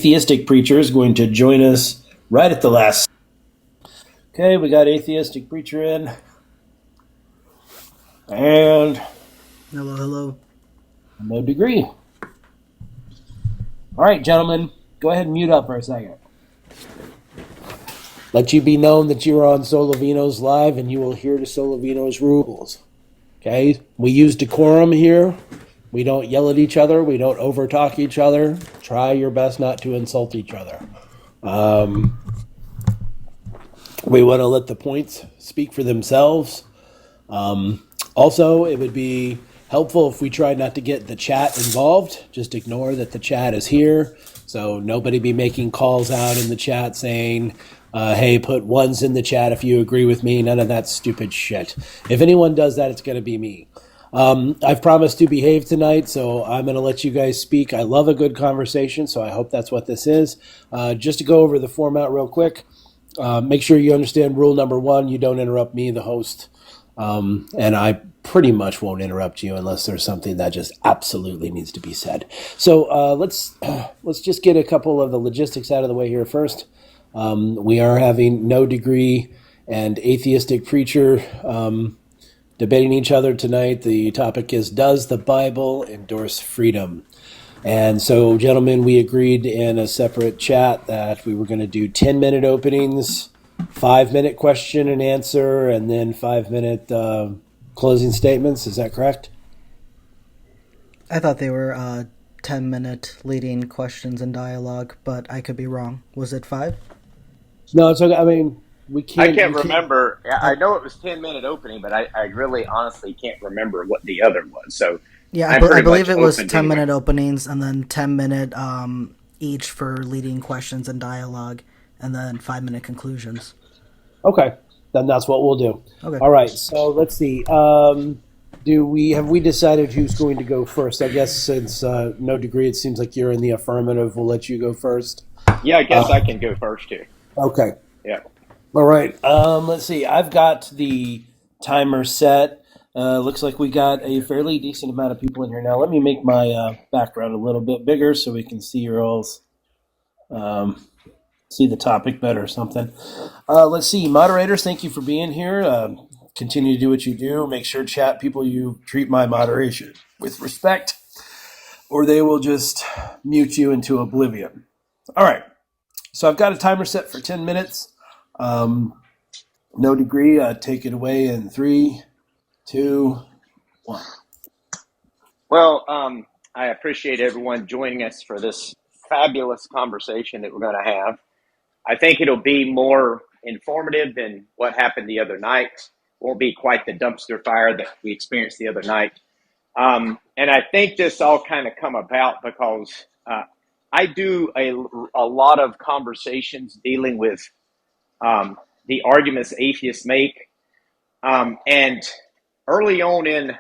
Atheistic preacher is going to join us right at the last. Okay, we got atheistic preacher in, and Hello, hello. no degree. All right, gentlemen, go ahead and mute up for a second. Let you be known that you are on Solovino's live, and you will hear the Solovino's rules. Okay, we use decorum here. We don't yell at each other. We don't overtalk each other. Try your best not to insult each other. We want to let the points speak for themselves. Also, it would be helpful if we try not to get the chat involved. Just ignore that the chat is here. So nobody be making calls out in the chat saying, hey, put ones in the chat if you agree with me. None of that stupid shit. If anyone does that, it's going to be me. I've promised to behave tonight, so I'm going to let you guys speak. I love a good conversation, so I hope that's what this is. Just to go over the format real quick, make sure you understand rule number one. You don't interrupt me, the host. And I pretty much won't interrupt you unless there's something that just absolutely needs to be said. So let's just get a couple of the logistics out of the way here first. We are having no degree and atheistic preacher debating each other tonight. The topic is, does the Bible endorse freedom? And so, gentlemen, we agreed in a separate chat that we were going to do 10-minute openings, 5-minute question and answer, and then 5-minute closing statements. Is that correct? I thought they were 10-minute leading questions and dialogue, but I could be wrong. Was it 5? No, it's okay. I mean, we I can't. can't We can't. remember. I Oh, know it was 10-minute opening, but I really honestly can't remember what the other was. So yeah, I'm I pretty believe much it was open to 10 anything. minute openings and then 10-minute each for leading questions and dialogue, and then 5-minute conclusions. Okay, then that's what we'll do. Okay. All right. So let's see. Do we have we decided who's going to go first? I guess since no degree, it seems like you're in the affirmative. We'll let you go first. Yeah, I guess Uh, I can go first too. okay. Yeah. All right. Let's see. I've got the timer set. Looks like we got a fairly decent amount of people in here now. Let me make my background a little bit bigger so we can see your all's see the topic better or something. Let's see. Moderators, thank you for being here. Continue to do what you do. Make sure, chat people, you treat my moderation with respect, or they will just mute you into oblivion. All right. So I've got a timer set for 10 minutes. No degree. Take it away in 3, 2, 1. Well, I appreciate everyone joining us for this fabulous conversation that we're going to have. I think it'll be more informative than what happened the other night. Won't be quite the dumpster fire that we experienced the other night. And I think this all kind of come about because I do a lot of conversations dealing with the arguments atheists make. And early on in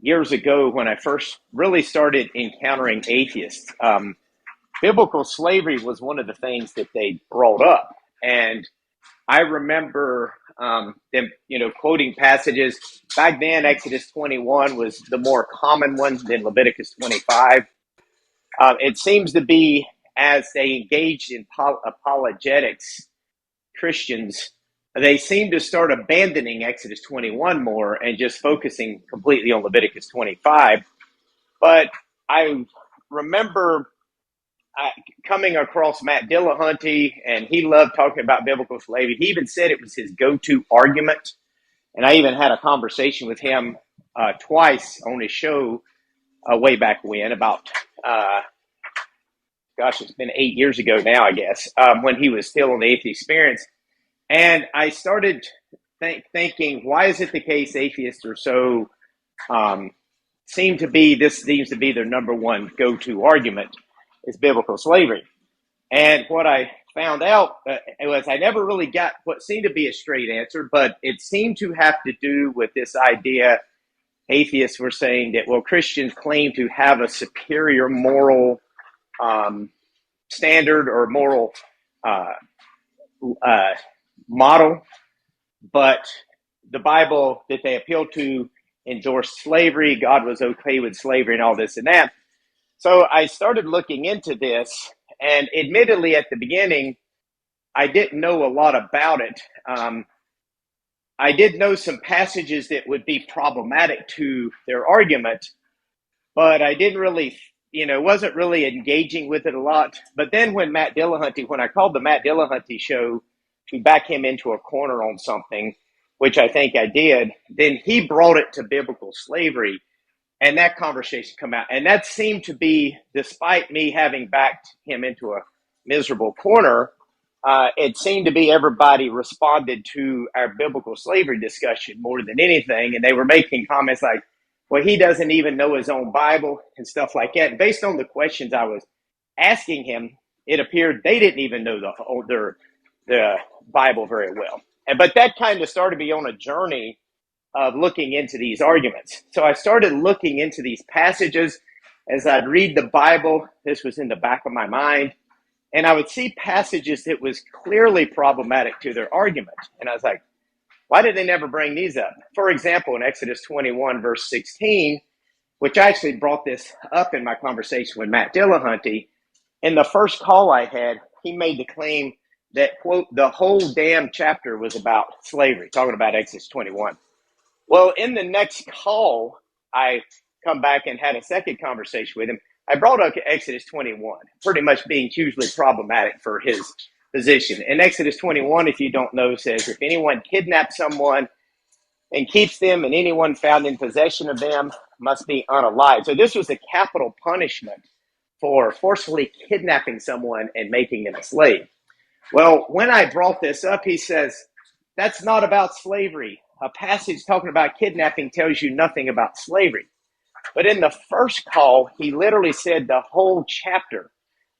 years ago, when I first really started encountering atheists, biblical slavery was one of the things that they brought up. And I remember them, quoting passages. Back then, Exodus 21 was the more common one than Leviticus 25. It seems to be as they engaged in apologetics, Christians, they seem to start abandoning Exodus 21 more and just focusing completely on Leviticus 25. But I remember coming across Matt Dillahunty, and he loved talking about biblical slavery. He even said it was his go-to argument. And I even had a conversation with him twice on his show way back when, about, it's been 8 years ago now, I guess, when he was still on the Atheist Experience. And I started thinking, why is it the case atheists are so, this seems to be their number one go-to argument is biblical slavery. And what I found out was I never really got what seemed to be a straight answer, but it seemed to have to do with this idea atheists were saying that, well, Christians claim to have a superior moral standard or moral model, but the Bible that they appeal to endorsed slavery. God was okay with slavery and all this and that. So I started looking into this, and admittedly, at the beginning, I didn't know a lot about it. I did know some passages that would be problematic to their argument, but I didn't really, wasn't really engaging with it a lot. But then when when I called the Matt Dillahunty show to back him into a corner on something, which I think I did, then he brought it to biblical slavery, and that conversation come out. And that seemed to be, despite me having backed him into a miserable corner, it seemed to be everybody responded to our biblical slavery discussion more than anything. And they were making comments like, well, he doesn't even know his own Bible and stuff like that. And based on the questions I was asking him, it appeared they didn't even know the Bible very well. But that kind of started me on a journey of looking into these arguments. So I started looking into these passages as I'd read the Bible. This was in the back of my mind. And I would see passages that was clearly problematic to their argument. And I was like, why did they never bring these up? For example, in Exodus 21, verse 16, which I actually brought this up in my conversation with Matt Dillahunty, in the first call I had, he made the claim that, quote, the whole damn chapter was about slavery, talking about Exodus 21. Well, in the next call, I come back and had a second conversation with him. I brought up Exodus 21, pretty much being hugely problematic for his position. In Exodus 21, if you don't know, says, if anyone kidnaps someone and keeps them, and anyone found in possession of them must be unalive. So this was a capital punishment for forcefully kidnapping someone and making them a slave. Well, when I brought this up, he says, that's not about slavery. A passage talking about kidnapping tells you nothing about slavery. But in the first call, he literally said the whole chapter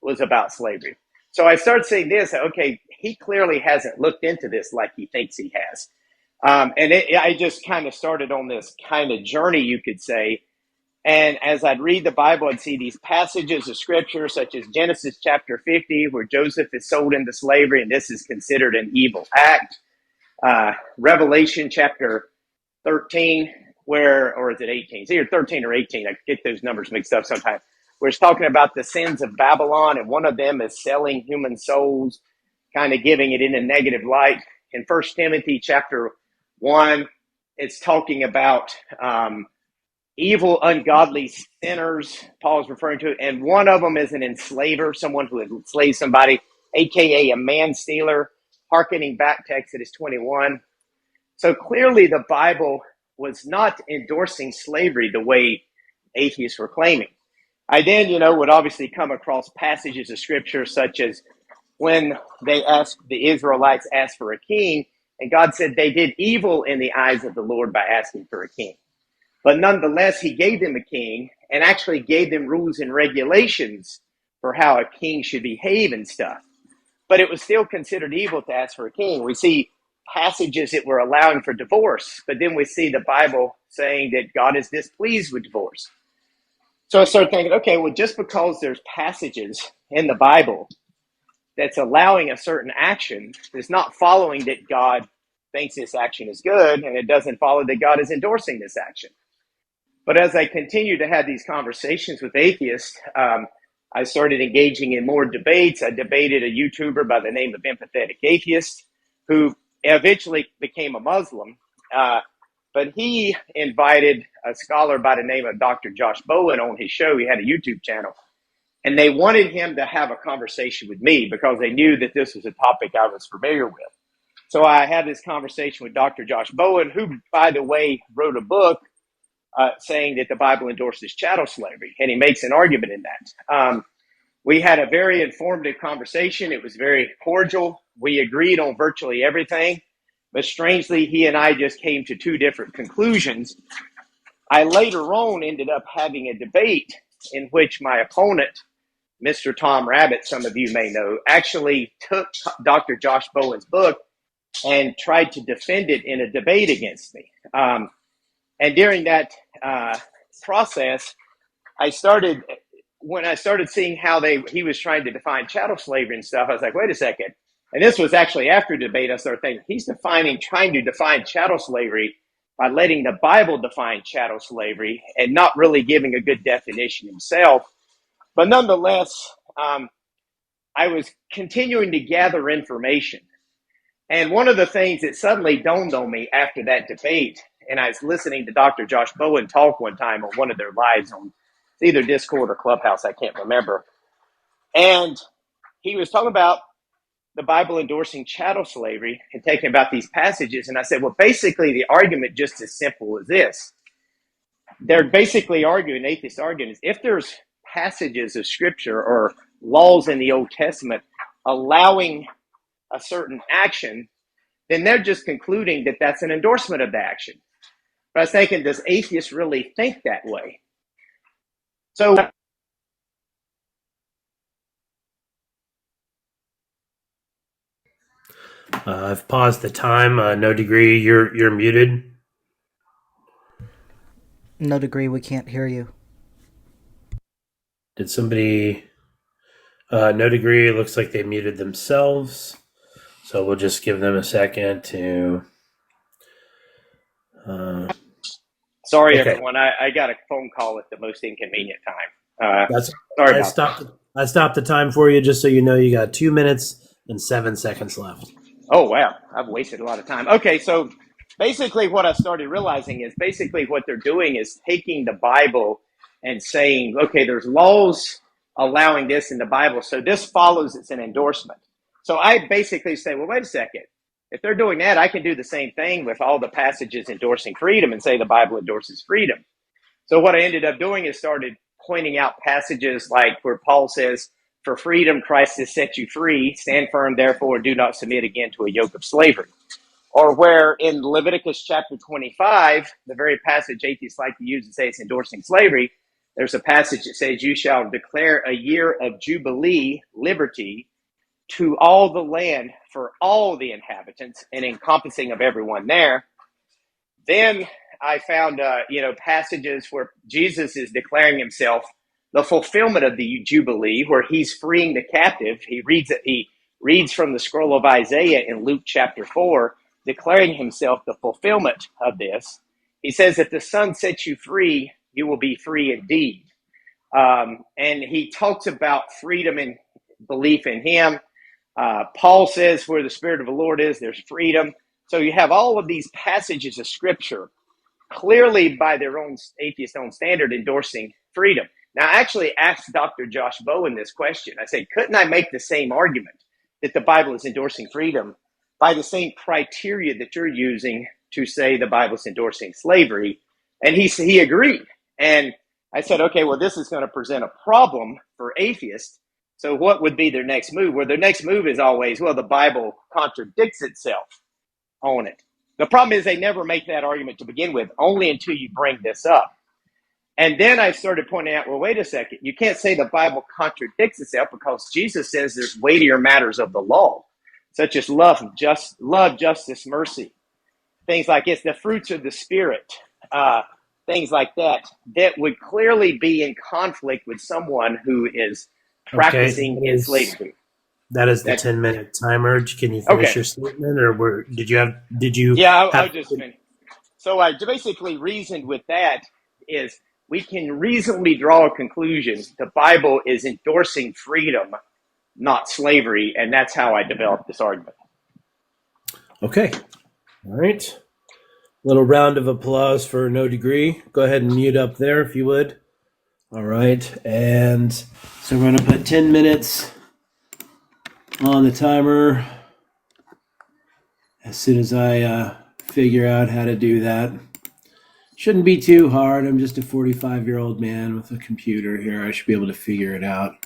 was about slavery. So I started saying this, okay, he clearly hasn't looked into this like he thinks he has. I just kind of started on this kind of journey, you could say. And as I'd read the Bible, I'd see these passages of scripture, such as Genesis chapter 50, where Joseph is sold into slavery, and this is considered an evil act. Revelation chapter 13, or is it 18? It's either 13 or 18. I get those numbers mixed up sometimes. Where it's talking about the sins of Babylon, and one of them is selling human souls, kind of giving it in a negative light. In 1 Timothy chapter 1, it's talking about evil, ungodly sinners, Paul's referring to it. And one of them is an enslaver, someone who enslaves somebody, aka a man-stealer, hearkening back to Exodus 21. So clearly the Bible was not endorsing slavery the way atheists were claiming. I then, would obviously come across passages of scripture such as when the Israelites asked for a king, and God said they did evil in the eyes of the Lord by asking for a king. But nonetheless, he gave them a king and actually gave them rules and regulations for how a king should behave and stuff. But it was still considered evil to ask for a king. We see passages that were allowing for divorce, but then we see the Bible saying that God is displeased with divorce. So I started thinking, okay, well, just because there's passages in the Bible that's allowing a certain action is not following that God thinks this action is good, and it doesn't follow that God is endorsing this action. But as I continued to have these conversations with atheists, I started engaging in more debates. I debated a YouTuber by the name of Empathetic Atheist, who eventually became a Muslim. But he invited a scholar by the name of Dr. Josh Bowen on his show. He had a YouTube channel. And they wanted him to have a conversation with me because they knew that this was a topic I was familiar with. So I had this conversation with Dr. Josh Bowen, who, by the way, wrote a book saying that the Bible endorses chattel slavery. And he makes an argument in that. We had a very informative conversation. It was very cordial. We agreed on virtually everything. But strangely, he and I just came to two different conclusions. I later on ended up having a debate in which my opponent, Mr. Tom Rabbit, some of you may know, actually took Dr. Josh Bowen's book and tried to defend it in a debate against me. And during that process, when I started seeing how he was trying to define chattel slavery and stuff, I was like, wait a second. And this was actually after debate. I started thinking, he's trying to define chattel slavery by letting the Bible define chattel slavery and not really giving a good definition himself. But nonetheless, I was continuing to gather information. And one of the things that suddenly dawned on me after that debate, and I was listening to Dr. Josh Bowen talk one time on one of their lives on either Discord or Clubhouse, I can't remember. And he was talking about the Bible endorsing chattel slavery and taking about these passages. And I said, well, basically, the argument just as simple as this. They're basically arguing, atheists arguing, is if there's passages of scripture or laws in the Old Testament allowing a certain action, then they're just concluding that that's an endorsement of the action. But I was thinking, does atheists really think that way? So I've paused the time. No degree, you're muted. No degree, we can't hear you. Did somebody? No degree. It looks like they muted themselves. So we'll just give them a second to. sorry, Okay. everyone. I got a phone call at the most inconvenient time. That's Sorry I about stopped. I stopped the time for you just so you know you got 2 minutes and 7 seconds left. Oh, wow. I've wasted a lot of time. Okay, so basically what I started realizing is basically what they're doing is taking the Bible and saying, okay, there's laws allowing this in the Bible, so this follows, it's an endorsement. So I basically say, well, wait a second. If they're doing that, I can do the same thing with all the passages endorsing freedom and say the Bible endorses freedom. So what I ended up doing is started pointing out passages like where Paul says, for freedom, Christ has set you free. Stand firm, therefore, and do not submit again to a yoke of slavery. Or where in Leviticus chapter 25, the very passage atheists like to use and say it's endorsing slavery, there's a passage that says, you shall declare a year of jubilee, liberty, to all the land for all the inhabitants, and encompassing of everyone there. Then I found, passages where Jesus is declaring himself the fulfillment of the Jubilee, where he's freeing the captive. He reads from the scroll of Isaiah in Luke chapter 4, declaring himself the fulfillment of this. He says, if the Son sets you free, you will be free indeed. And he talks about freedom and belief in him. Paul says, where the Spirit of the Lord is, there's freedom. So you have all of these passages of Scripture, clearly by their own atheist own standard, endorsing freedom. Now, I actually asked Dr. Josh Bowen this question. I said, couldn't I make the same argument that the Bible is endorsing freedom by the same criteria that you're using to say the Bible is endorsing slavery? And he agreed. And I said, okay, well, this is going to present a problem for atheists. So what would be their next move? Well, their next move is always, well, the Bible contradicts itself on it. The problem is they never make that argument to begin with, only until you bring this up. And then I started pointing out, well, wait a second. You can't say the Bible contradicts itself because Jesus says there's weightier matters of the law, such as love, justice, mercy, things like it's the fruits of the Spirit, things like that, that would clearly be in conflict with someone who is practicing in slavery. That is the 10-minute timer. Can you finish your statement, or did you? Yeah, I just finished. So I basically reasoned with that is we can reasonably draw a conclusion. The Bible is endorsing freedom, not slavery, and that's how I developed this argument. Okay. All right. Little round of applause for No Degree. Go ahead and mute up there if you would. All right. And so we're going to put 10 minutes on the timer as soon as I figure out how to do that. Shouldn't be too hard. I'm just a 45-year-old man with a computer here. I should be able to figure it out.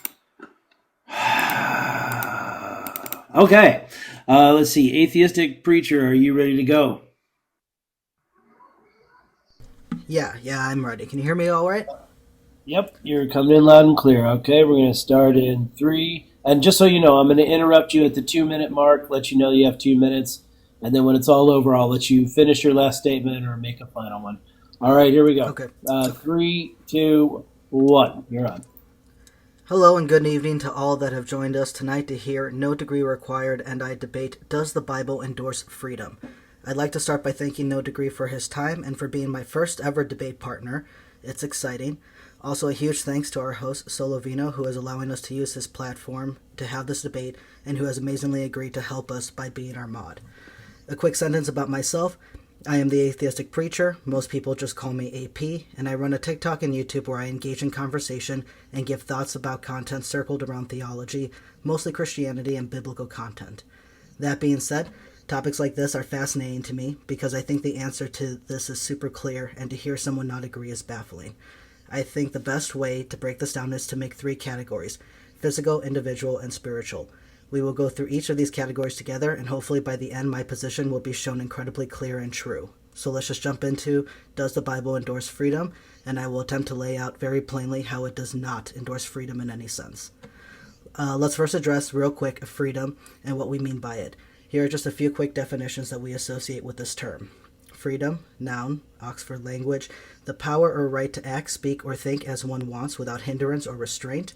Okay. Let's see. Atheistic Preacher, are you ready to go? Yeah, I'm ready. Can you hear me all right? Yep, you're coming in loud and clear. Okay, we're going to start in 3. And just so you know, I'm going to interrupt you at the 2-minute mark, let you know you have 2 minutes. And then when it's all over, I'll let you finish your last statement or make a final one. All right, here we go. Okay. 3, 2, 1. You're on. Hello and good evening to all that have joined us tonight to hear No Degree Required and I debate, does the Bible endorse freedom? I'd like to start by thanking No Degree for his time and for being my first ever debate partner. It's exciting. Also, a huge thanks to our host, Solovino, who is allowing us to use his platform to have this debate and who has amazingly agreed to help us by being our mod. A quick sentence about myself. I am the atheistic preacher. Most people just call me AP, and I run a TikTok and YouTube where I engage in conversation and give thoughts about content circled around theology, mostly Christianity and biblical content. That being said, topics like this are fascinating to me because I think the answer to this is super clear, and to hear someone not agree is baffling. I think the best way to break this down is to make 3 categories: physical, individual, and spiritual. We will go through each of these categories together, and hopefully by the end my position will be shown incredibly clear and true. So let's just jump into, does the Bible endorse freedom? And I will attempt to lay out very plainly how it does not endorse freedom in any sense. Let's first address real quick freedom and what we mean by it. Here are just a few quick definitions that we associate with this term. Freedom, noun, Oxford Language, the power or right to act, speak, or think as one wants without hindrance or restraint,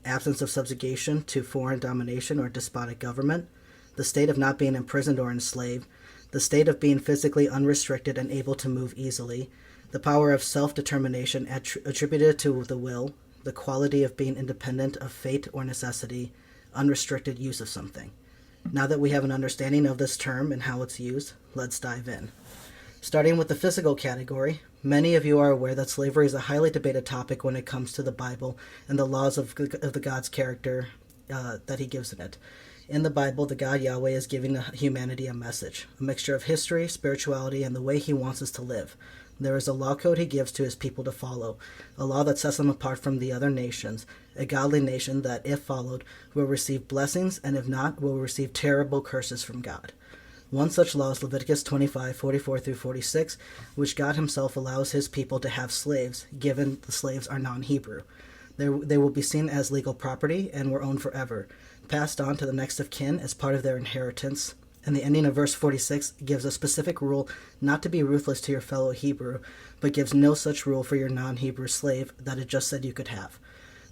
absence of subjugation to foreign domination or despotic government, the state of not being imprisoned or enslaved, the state of being physically unrestricted and able to move easily, the power of self-determination attributed to the will, the quality of being independent of fate or necessity, unrestricted use of something. Now that we have an understanding of this term and how it's used, let's dive in. Starting with the physical category, many of you are aware that slavery is a highly debated topic when it comes to the Bible and the laws of the God's character that he gives in it. In the Bible, the God Yahweh is giving humanity a message, a mixture of history, spirituality, and the way he wants us to live. There is a law code he gives to his people to follow, a law that sets them apart from the other nations, a godly nation that, if followed, will receive blessings, and if not, will receive terrible curses from God. One such law is Leviticus 25:44-46, which God himself allows his people to have slaves, given the slaves are non-Hebrew. They will be seen as legal property and were owned forever, passed on to the next of kin as part of their inheritance. And the ending of verse 46 gives a specific rule not to be ruthless to your fellow Hebrew, but gives no such rule for your non-Hebrew slave that it just said you could have.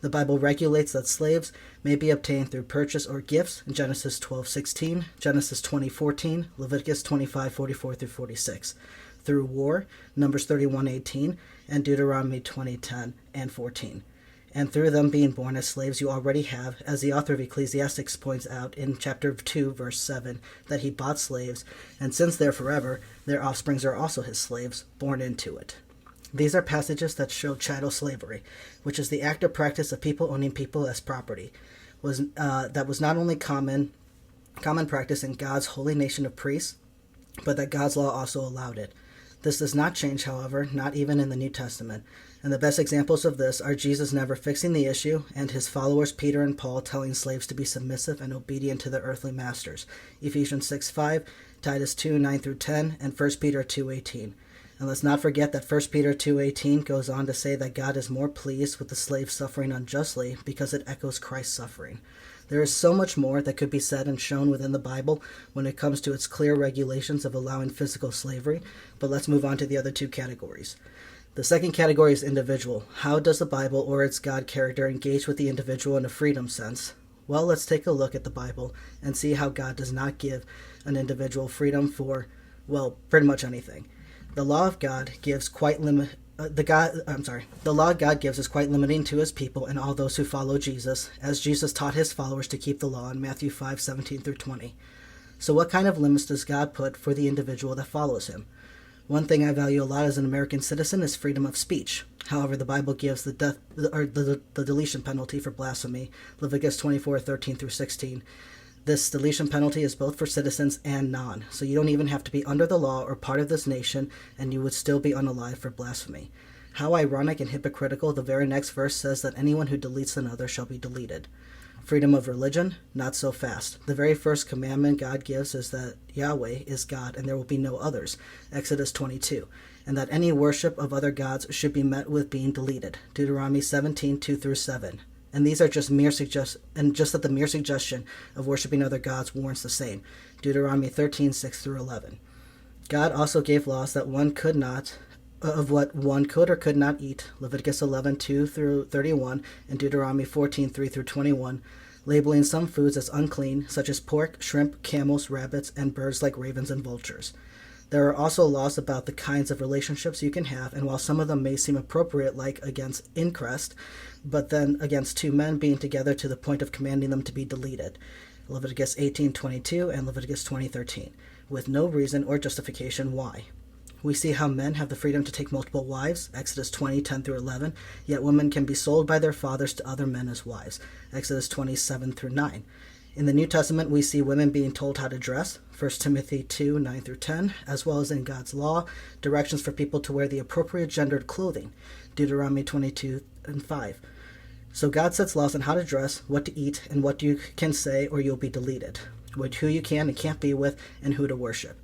The Bible regulates that slaves may be obtained through purchase or gifts in Genesis 12:16, Genesis 20:14, Leviticus 25:44-46, through war, Numbers 31:18, and Deuteronomy 20:10 and 14. And through them being born as slaves you already have, as the author of Ecclesiastes points out in chapter 2, verse 7, that he bought slaves, and since they're forever, their offsprings are also his slaves, born into it. These are passages that show chattel slavery, which is the act or practice of people owning people as property. That was not only common practice in God's holy nation of priests, but that God's law also allowed it. This does not change, however, not even in the New Testament. And the best examples of this are Jesus never fixing the issue, and his followers Peter and Paul telling slaves to be submissive and obedient to their earthly masters, Ephesians 6:5, Titus 2:9-10, and 1 Peter 2:18. And let's not forget that 1 Peter 2:18 goes on to say that God is more pleased with the slave suffering unjustly because it echoes Christ's suffering. There is so much more that could be said and shown within the Bible when it comes to its clear regulations of allowing physical slavery, but let's move on to the other 2 categories. The second category is individual. How does the Bible or its God character engage with the individual in a freedom sense? Well, let's take a look at the Bible and see how God does not give an individual freedom for, well, pretty much anything. The law of God gives the law God gives is quite limiting to his people and all those who follow Jesus, as Jesus taught his followers to keep the law in Matthew 5:17-20. So what kind of limits does God put for the individual that follows him? One thing I value a lot as an American citizen is freedom of speech. However, the Bible gives the deletion penalty for blasphemy, Leviticus 24:13-16. This deletion penalty is both for citizens and non, so you don't even have to be under the law or part of this nation, and you would still be unalive for blasphemy. How ironic and hypocritical, the very next verse says that anyone who deletes another shall be deleted. Freedom of religion? Not so fast. The very first commandment God gives is that Yahweh is God and there will be no others, Exodus 22, and that any worship of other gods should be met with being deleted, Deuteronomy 17:2-7. And these are just that the mere suggestion of worshiping other gods warrants the same, Deuteronomy 13:6-11. God also gave laws that one could not, of what one could or could not eat, Leviticus 11:2-31 and Deuteronomy 14:3-21, labeling some foods as unclean, such as pork, shrimp, camels, rabbits, and birds like ravens and vultures. There are also laws about the kinds of relationships you can have, and while some of them may seem appropriate, like against incest, but then against two men being together to the point of commanding them to be deleted. Leviticus 18:22 and Leviticus 20:13, with no reason or justification why. We see how men have the freedom to take multiple wives, Exodus 20:10 through 11, yet women can be sold by their fathers to other men as wives, Exodus 27 through 9. In the New Testament, we see women being told how to dress, 1 Timothy 2:9 through 10, as well as in God's law, directions for people to wear the appropriate gendered clothing, Deuteronomy 22 and 5. So God sets laws on how to dress, what to eat, and what you can say or you'll be deleted, who you can and can't be with, and who to worship.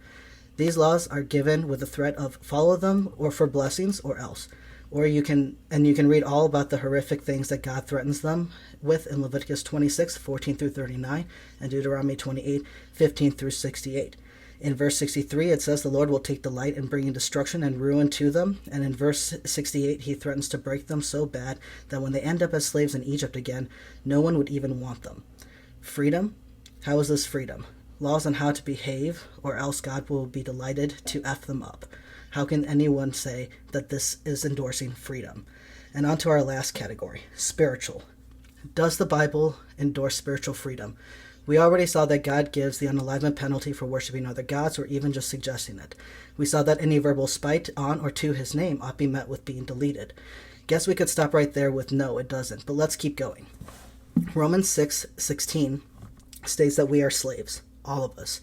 These laws are given with the threat of follow them or for blessings or else. Or you can read all about the horrific things that God threatens them with in Leviticus 26:14 through 39 and Deuteronomy 28:15 through 68. In verse 63, it says the Lord will take delight in bringing destruction and ruin to them. And in verse 68, he threatens to break them so bad that when they end up as slaves in Egypt again, no one would even want them. Freedom? How is this freedom? Laws on how to behave, or else God will be delighted to F them up. How can anyone say that this is endorsing freedom? And on to our last category, spiritual. Does the Bible endorse spiritual freedom? We already saw that God gives the unalivement penalty for worshiping other gods or even just suggesting it. We saw that any verbal spite on or to his name ought to be met with being deleted. Guess we could stop right there with no, it doesn't, but let's keep going. Romans 6:16 states that we are slaves, all of us.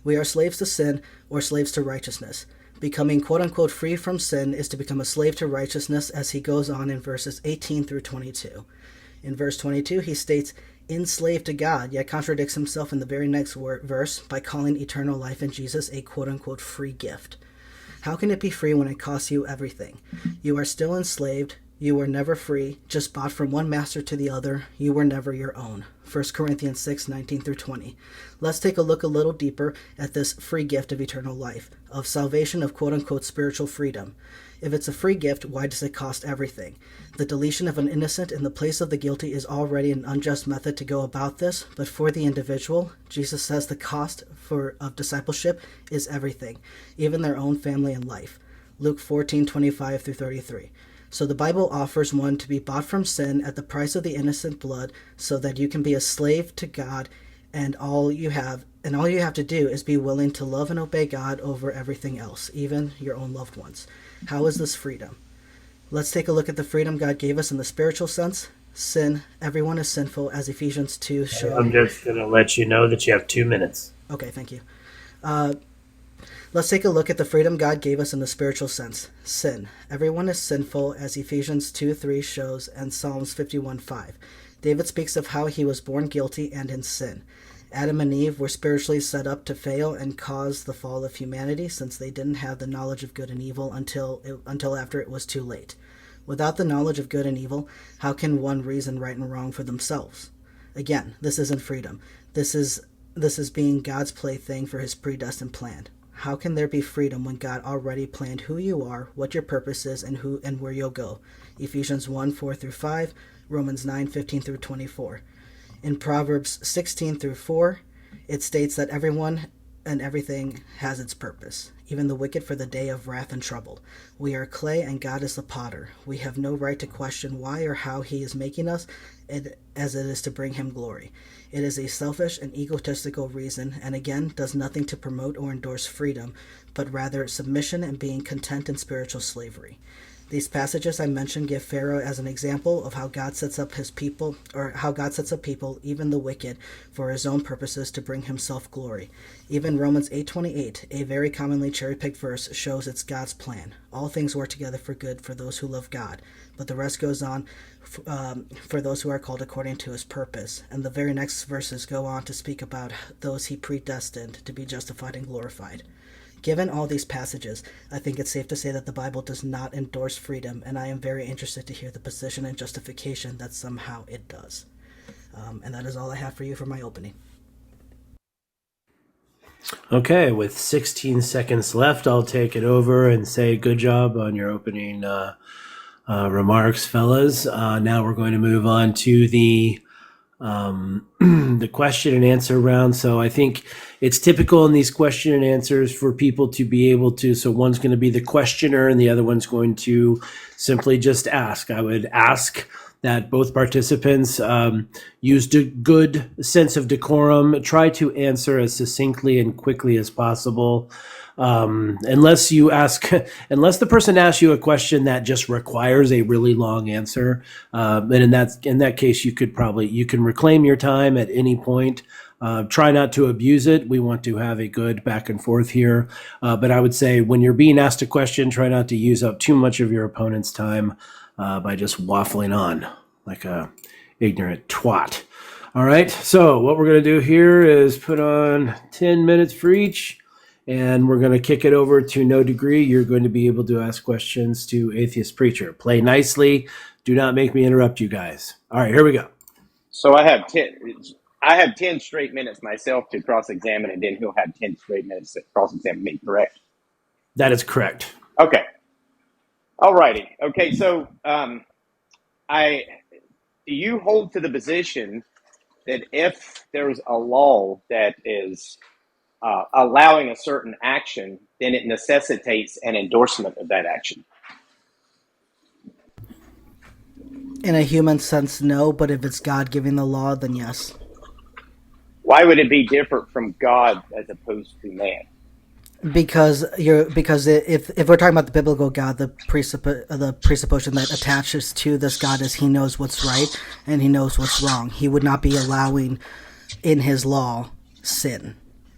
We are slaves to sin or slaves to righteousness. Becoming quote-unquote free from sin is to become a slave to righteousness, as he goes on in verses 18 through 22. In verse 22, he states, enslaved to God, yet contradicts himself in the very next verse by calling eternal life in Jesus a quote-unquote free gift. How can it be free when it costs you everything? You are still enslaved. You were never free, just bought from one master to the other. You were never your own. 1 Corinthians 6:19 through 20. Let's take a look a little deeper at this free gift of eternal life, of salvation, of quote-unquote spiritual freedom. If it's a free gift, why does it cost everything? The deletion of an innocent in the place of the guilty is already an unjust method to go about this, but for the individual, Jesus says the cost of discipleship is everything, even their own family and life. Luke 14:25 through 33. So the Bible offers one to be bought from sin at the price of the innocent blood so that you can be a slave to God, and all you have to do is be willing to love and obey God over everything else, even your own loved ones. How is this freedom? Let's take a look at the freedom God gave us in the spiritual sense. Sin, everyone is sinful, as Ephesians 2 shows. I'm just going to let you know that you have 2 minutes. Okay, thank you. Let's take a look at the freedom God gave us in the spiritual sense. Sin. Everyone is sinful, as Ephesians 2:3 shows, and Psalms 51:5. David speaks of how he was born guilty and in sin. Adam and Eve were spiritually set up to fail and cause the fall of humanity, since they didn't have the knowledge of good and evil until after it was too late. Without the knowledge of good and evil, how can one reason right and wrong for themselves? Again, this isn't freedom. This is being God's plaything for his predestined plan. How can there be freedom when God already planned who you are, what your purpose is, and who and where you'll go? Ephesians 1:4 through 5, Romans 9:15 through 24. In Proverbs 16 through 4, it states that everyone and everything has its purpose, even the wicked for the day of wrath and trouble. We are clay and God is the potter. We have no right to question why or how he is making us, as it is to bring him glory. It is a selfish and egotistical reason, and again does nothing to promote or endorse freedom, but rather submission and being content in spiritual slavery. These passages I mentioned give Pharaoh as an example of how God sets up his people, or how God sets up people, even the wicked, for his own purposes to bring himself glory. Even Romans 8:28, a very commonly cherry-picked verse, shows it's God's plan. All things work together for good for those who love God, but the rest goes on for those who are called according to his purpose. And the very next verses go on to speak about those he predestined to be justified and glorified. Given all these passages, I think it's safe to say that the Bible does not endorse freedom, and I am very interested to hear the position and justification that somehow it does. And that is all I have for you for my opening. Okay, with 16 seconds left, I'll take it over and say good job on your opening remarks, fellas. Now we're going to move on to the the question and answer round. So I think it's typical in these question and answers for people to be able to. So one's going to be the questioner and the other one's going to simply just ask. I would ask that both participants use a good sense of decorum, try to answer as succinctly and quickly as possible. Unless unless the person asks you a question that just requires a really long answer, and in that case, you can reclaim your time at any point. Try not to abuse it. We want to have a good back and forth here. But I would say when you're being asked a question, try not to use up too much of your opponent's time by just waffling on like a ignorant twat. All right. So what we're going to do here is put on 10 minutes for each. And we're going to kick it over to No Degree. You're going to be able to ask questions to Atheist Preacher. Play nicely. Do not make me interrupt you guys. All right, here we go. So I have 10. I have 10 straight minutes myself to cross-examine, and then he'll have 10 straight minutes to cross-examine me. Correct? That is correct. Okay. All righty. Okay. So, do you hold to the position that if there's a law that is allowing a certain action, then it necessitates an endorsement of that action? In a human sense, no, but if it's God giving the law, then yes. Why would it be different from God as opposed to man? Because if we're talking about the biblical God, the presupposition that attaches to this God is he knows what's right and he knows what's wrong. He would not be allowing in his law sin.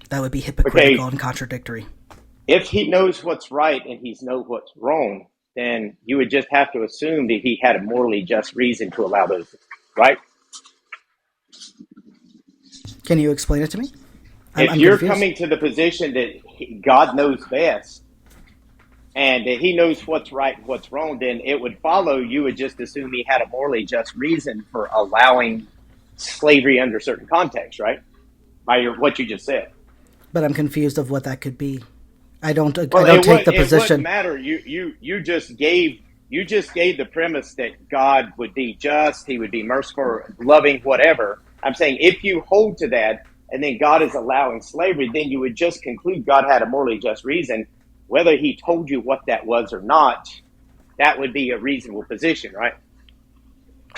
That would be hypocritical and contradictory. If he knows what's right and he knows what's wrong, then you would just have to assume that he had a morally just reason to allow those, right? Can you explain it to me? If you're coming to the position that God knows best and that he knows what's right and what's wrong, then it would follow you would just assume he had a morally just reason for allowing slavery under certain contexts, right? By what you just said. But I'm confused of what that could be. I don't take the position. It wouldn't matter. You just gave the premise that God would be just, he would be merciful, loving, whatever. I'm saying if you hold to that and then God is allowing slavery, then you would just conclude God had a morally just reason. Whether he told you what that was or not, that would be a reasonable position, right?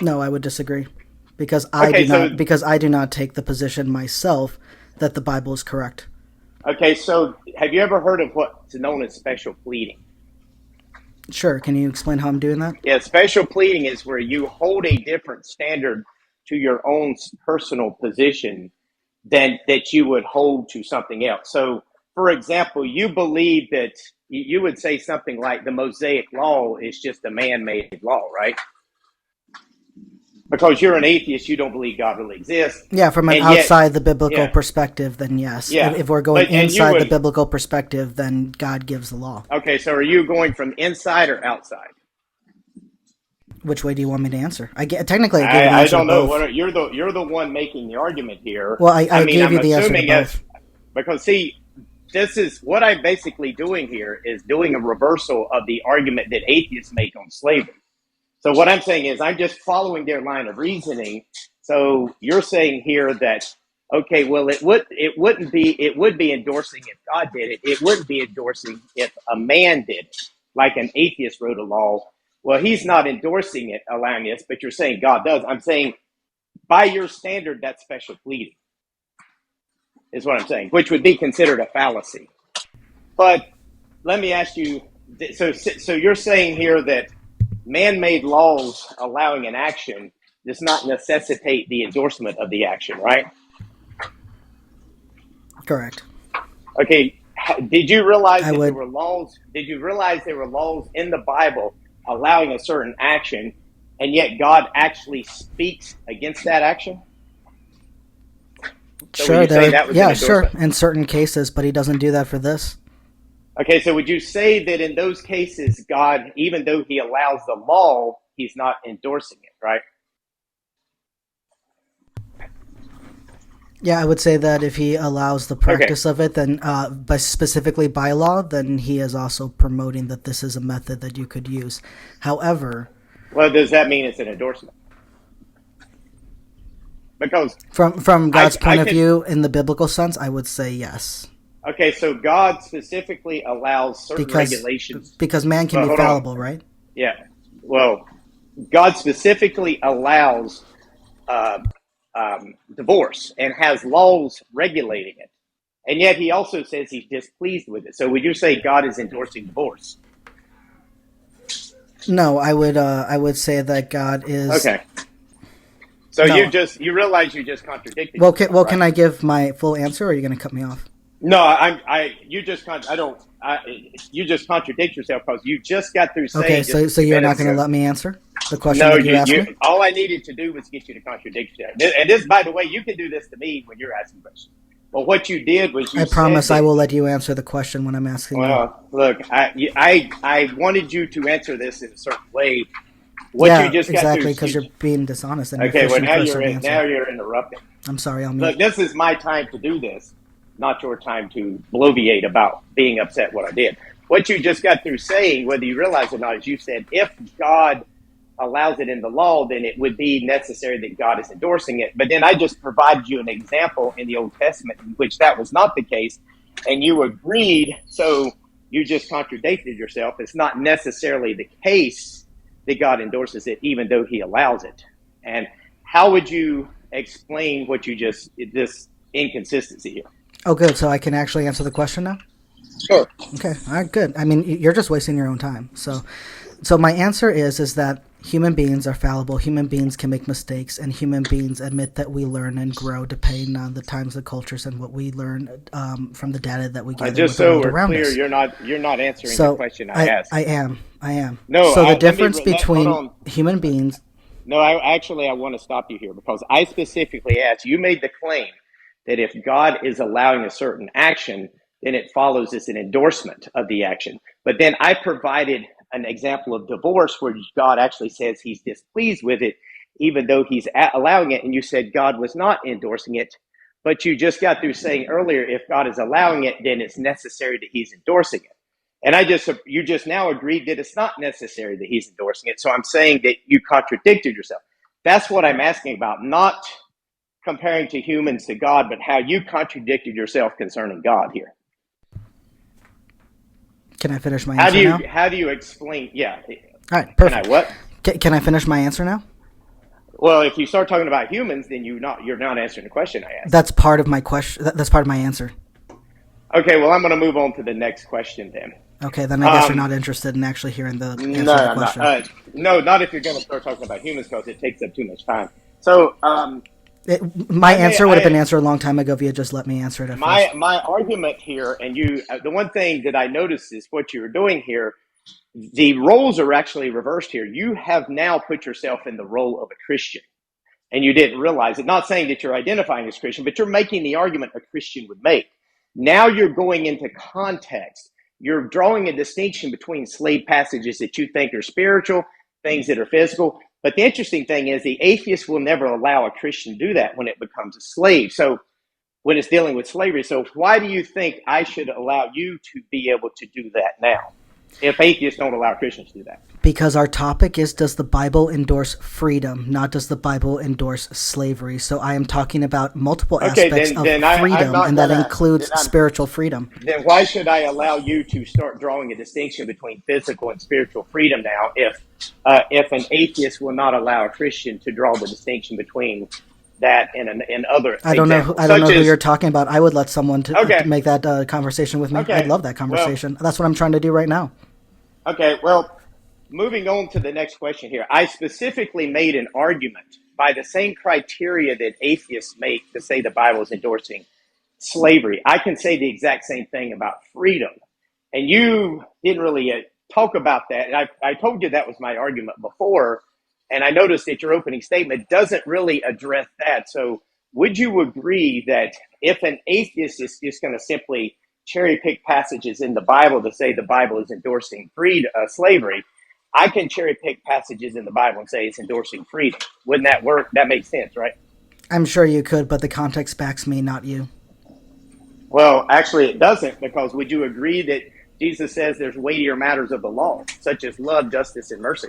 No, I would disagree. Because I do not take the position myself that the Bible is correct. Okay, so have you ever heard of what's known as special pleading? Sure. Can you explain how I'm doing that? Yeah, special pleading is where you hold a different standard to your own personal position than that you would hold to something else. So, for example, you believe that you would say something like the Mosaic Law is just a man-made law, right? Because you're an atheist, you don't believe God really exists. Yeah, from an outside the biblical perspective, then yes. Yeah. If we're going inside the biblical perspective, then God gives the law. Okay, so are you going from inside or outside? Which way do you want me to answer? I don't know. What you're the one making the argument here. Well, I gave you the answer to both. Because see, this is what I'm basically doing here is doing a reversal of the argument that atheists make on slavery. So what I'm saying is I'm just following their line of reasoning. So you're saying here that, okay, well, it would be endorsing if God did it. It wouldn't be endorsing if a man did it, like an atheist wrote a law. Well, he's not endorsing it, allowing this, but you're saying God does. I'm saying by your standard, that's special pleading, is what I'm saying, which would be considered a fallacy. But let me ask you, so you're saying here that man-made laws allowing an action does not necessitate the endorsement of the action, right? Correct. Okay. Did you realize there were laws? Did you realize there were laws in the Bible allowing a certain action, and yet God actually speaks against that action? So sure. Sure. In certain cases, but he doesn't do that for this. Okay, so would you say that in those cases, God, even though he allows the law, he's not endorsing it, right? Yeah, I would say that if he allows the practice of it, then specifically by law, then he is also promoting that this is a method that you could use. However... Well, does that mean it's an endorsement? Because From God's point I of can. view, in the biblical sense, I would say yes, Okay, so God specifically allows certain because regulations. man can Well, be hold on. fallible, right? Yeah. Well, God specifically allows uh, divorce and has laws regulating it. And yet he also says he's displeased with it. So would you say God is endorsing divorce? No, I would say that God is Okay. So no. you realize you just contradicted Well, yourself, can right? I give my full answer, or are you going to cut me off? No, you just I don't I you just contradict yourself because you just got through Okay, saying just a so few you're not minutes going to ago. let me answer the question No, that you asked me? all I needed to do was get you to contradict yourself. And this, by the way, you can do this to me when you're asking questions. But what you did was I you said promise I that. will let you answer the question when I'm asking you. Well, look, I wanted you to answer this in a certain way. What you Yeah, just got through. exactly, because you're being dishonest and you're Okay, well fishing for some now answer. you're interrupting. I'm sorry, I'll Look, mute. this is my time to do this, not your time to bloviate about being upset what I did. What you just got through saying, whether you realize it or not, is you said if God allows it in the law, then it would be necessary that God is endorsing it. But then I just provided you an example in the Old Testament in which that was not the case, and you agreed. So you just contradicted yourself. It's not necessarily the case that God endorses it, even though He allows it. And how would you explain what you just this inconsistency here? Oh, good. So I can actually answer the question now? Sure. Okay. All right, good. I mean, you're just wasting your own time. So my answer is that human beings are fallible. Human beings can make mistakes, and human beings admit that we learn and grow depending on the times, the cultures, and what we learn from the data that we gather Just with the so world we're around clear, us. you're not answering the So question I asked. I am. No, So the let me difference hold between on. human beings. No, I want to stop you here because I specifically asked. You made the claim that if God is allowing a certain action, then it follows as an endorsement of the action. But then I provided an example of divorce where God actually says He's displeased with it, even though He's allowing it. And you said God was not endorsing it. But you just got through saying earlier, if God is allowing it, then it's necessary that He's endorsing it. And you just now agreed that it's not necessary that He's endorsing it. So I'm saying that you contradicted yourself. That's what I'm asking about, not comparing to humans to God, but how you contradicted yourself concerning God here. Can I finish my answer now? How do you explain? Yeah. All right, Can I perfect. what? Can I finish my answer now? Well, if you start talking about humans, then you're not answering the question I asked. That's part of my question. That's part of my answer. Okay, well, I'm going to move on to the next question then. Okay, then I guess you're not interested in actually hearing the answer to No, the I'm not. question. No, not if you're going to start talking about humans because it takes up too much time. So, My answer would have been I answered a long time ago if you had just let me answer it at my first. my argument here, and the one thing that I noticed is what you're doing here. The roles are actually reversed here. You have now put yourself in the role of a Christian, and you didn't realize it. Not saying that you're identifying as Christian, but you're making the argument a Christian would make. Now you're going into context. You're drawing a distinction between slave passages that you think are spiritual, things that are physical. But the interesting thing is the atheist will never allow a Christian to do that when it becomes a slave. So when it's dealing with slavery. So why do you think I should allow you to be able to do that now if atheists don't allow Christians to do that? Because our topic is, does the Bible endorse freedom, not does the Bible endorse slavery? So I am talking about multiple Okay, aspects of then I'm freedom, not and that gonna. includes spiritual freedom. Then why should I allow you to start drawing a distinction between physical and spiritual freedom now? If an atheist will not allow a Christian to draw the distinction between that and other I don't know. examples, I don't know who as, you're talking about. I would let someone to Okay. make that conversation with me. Okay. I'd love that conversation. That's what I'm trying to do right now. Okay, well, moving on to the next question here. I specifically made an argument by the same criteria that atheists make to say the Bible is endorsing slavery. I can say the exact same thing about freedom. And you didn't really talk about that. And I told you that was my argument before. And I noticed that your opening statement doesn't really address that. So would you agree that if an atheist is just going to simply cherry pick passages in the Bible to say the Bible is endorsing slavery, I can cherry pick passages in the Bible and say it's endorsing freedom? Wouldn't that work? That makes sense, right? I'm sure you could, but the context backs me, not you. Well, actually, it doesn't, because would you agree that Jesus says there's weightier matters of the law, such as love, justice, and mercy?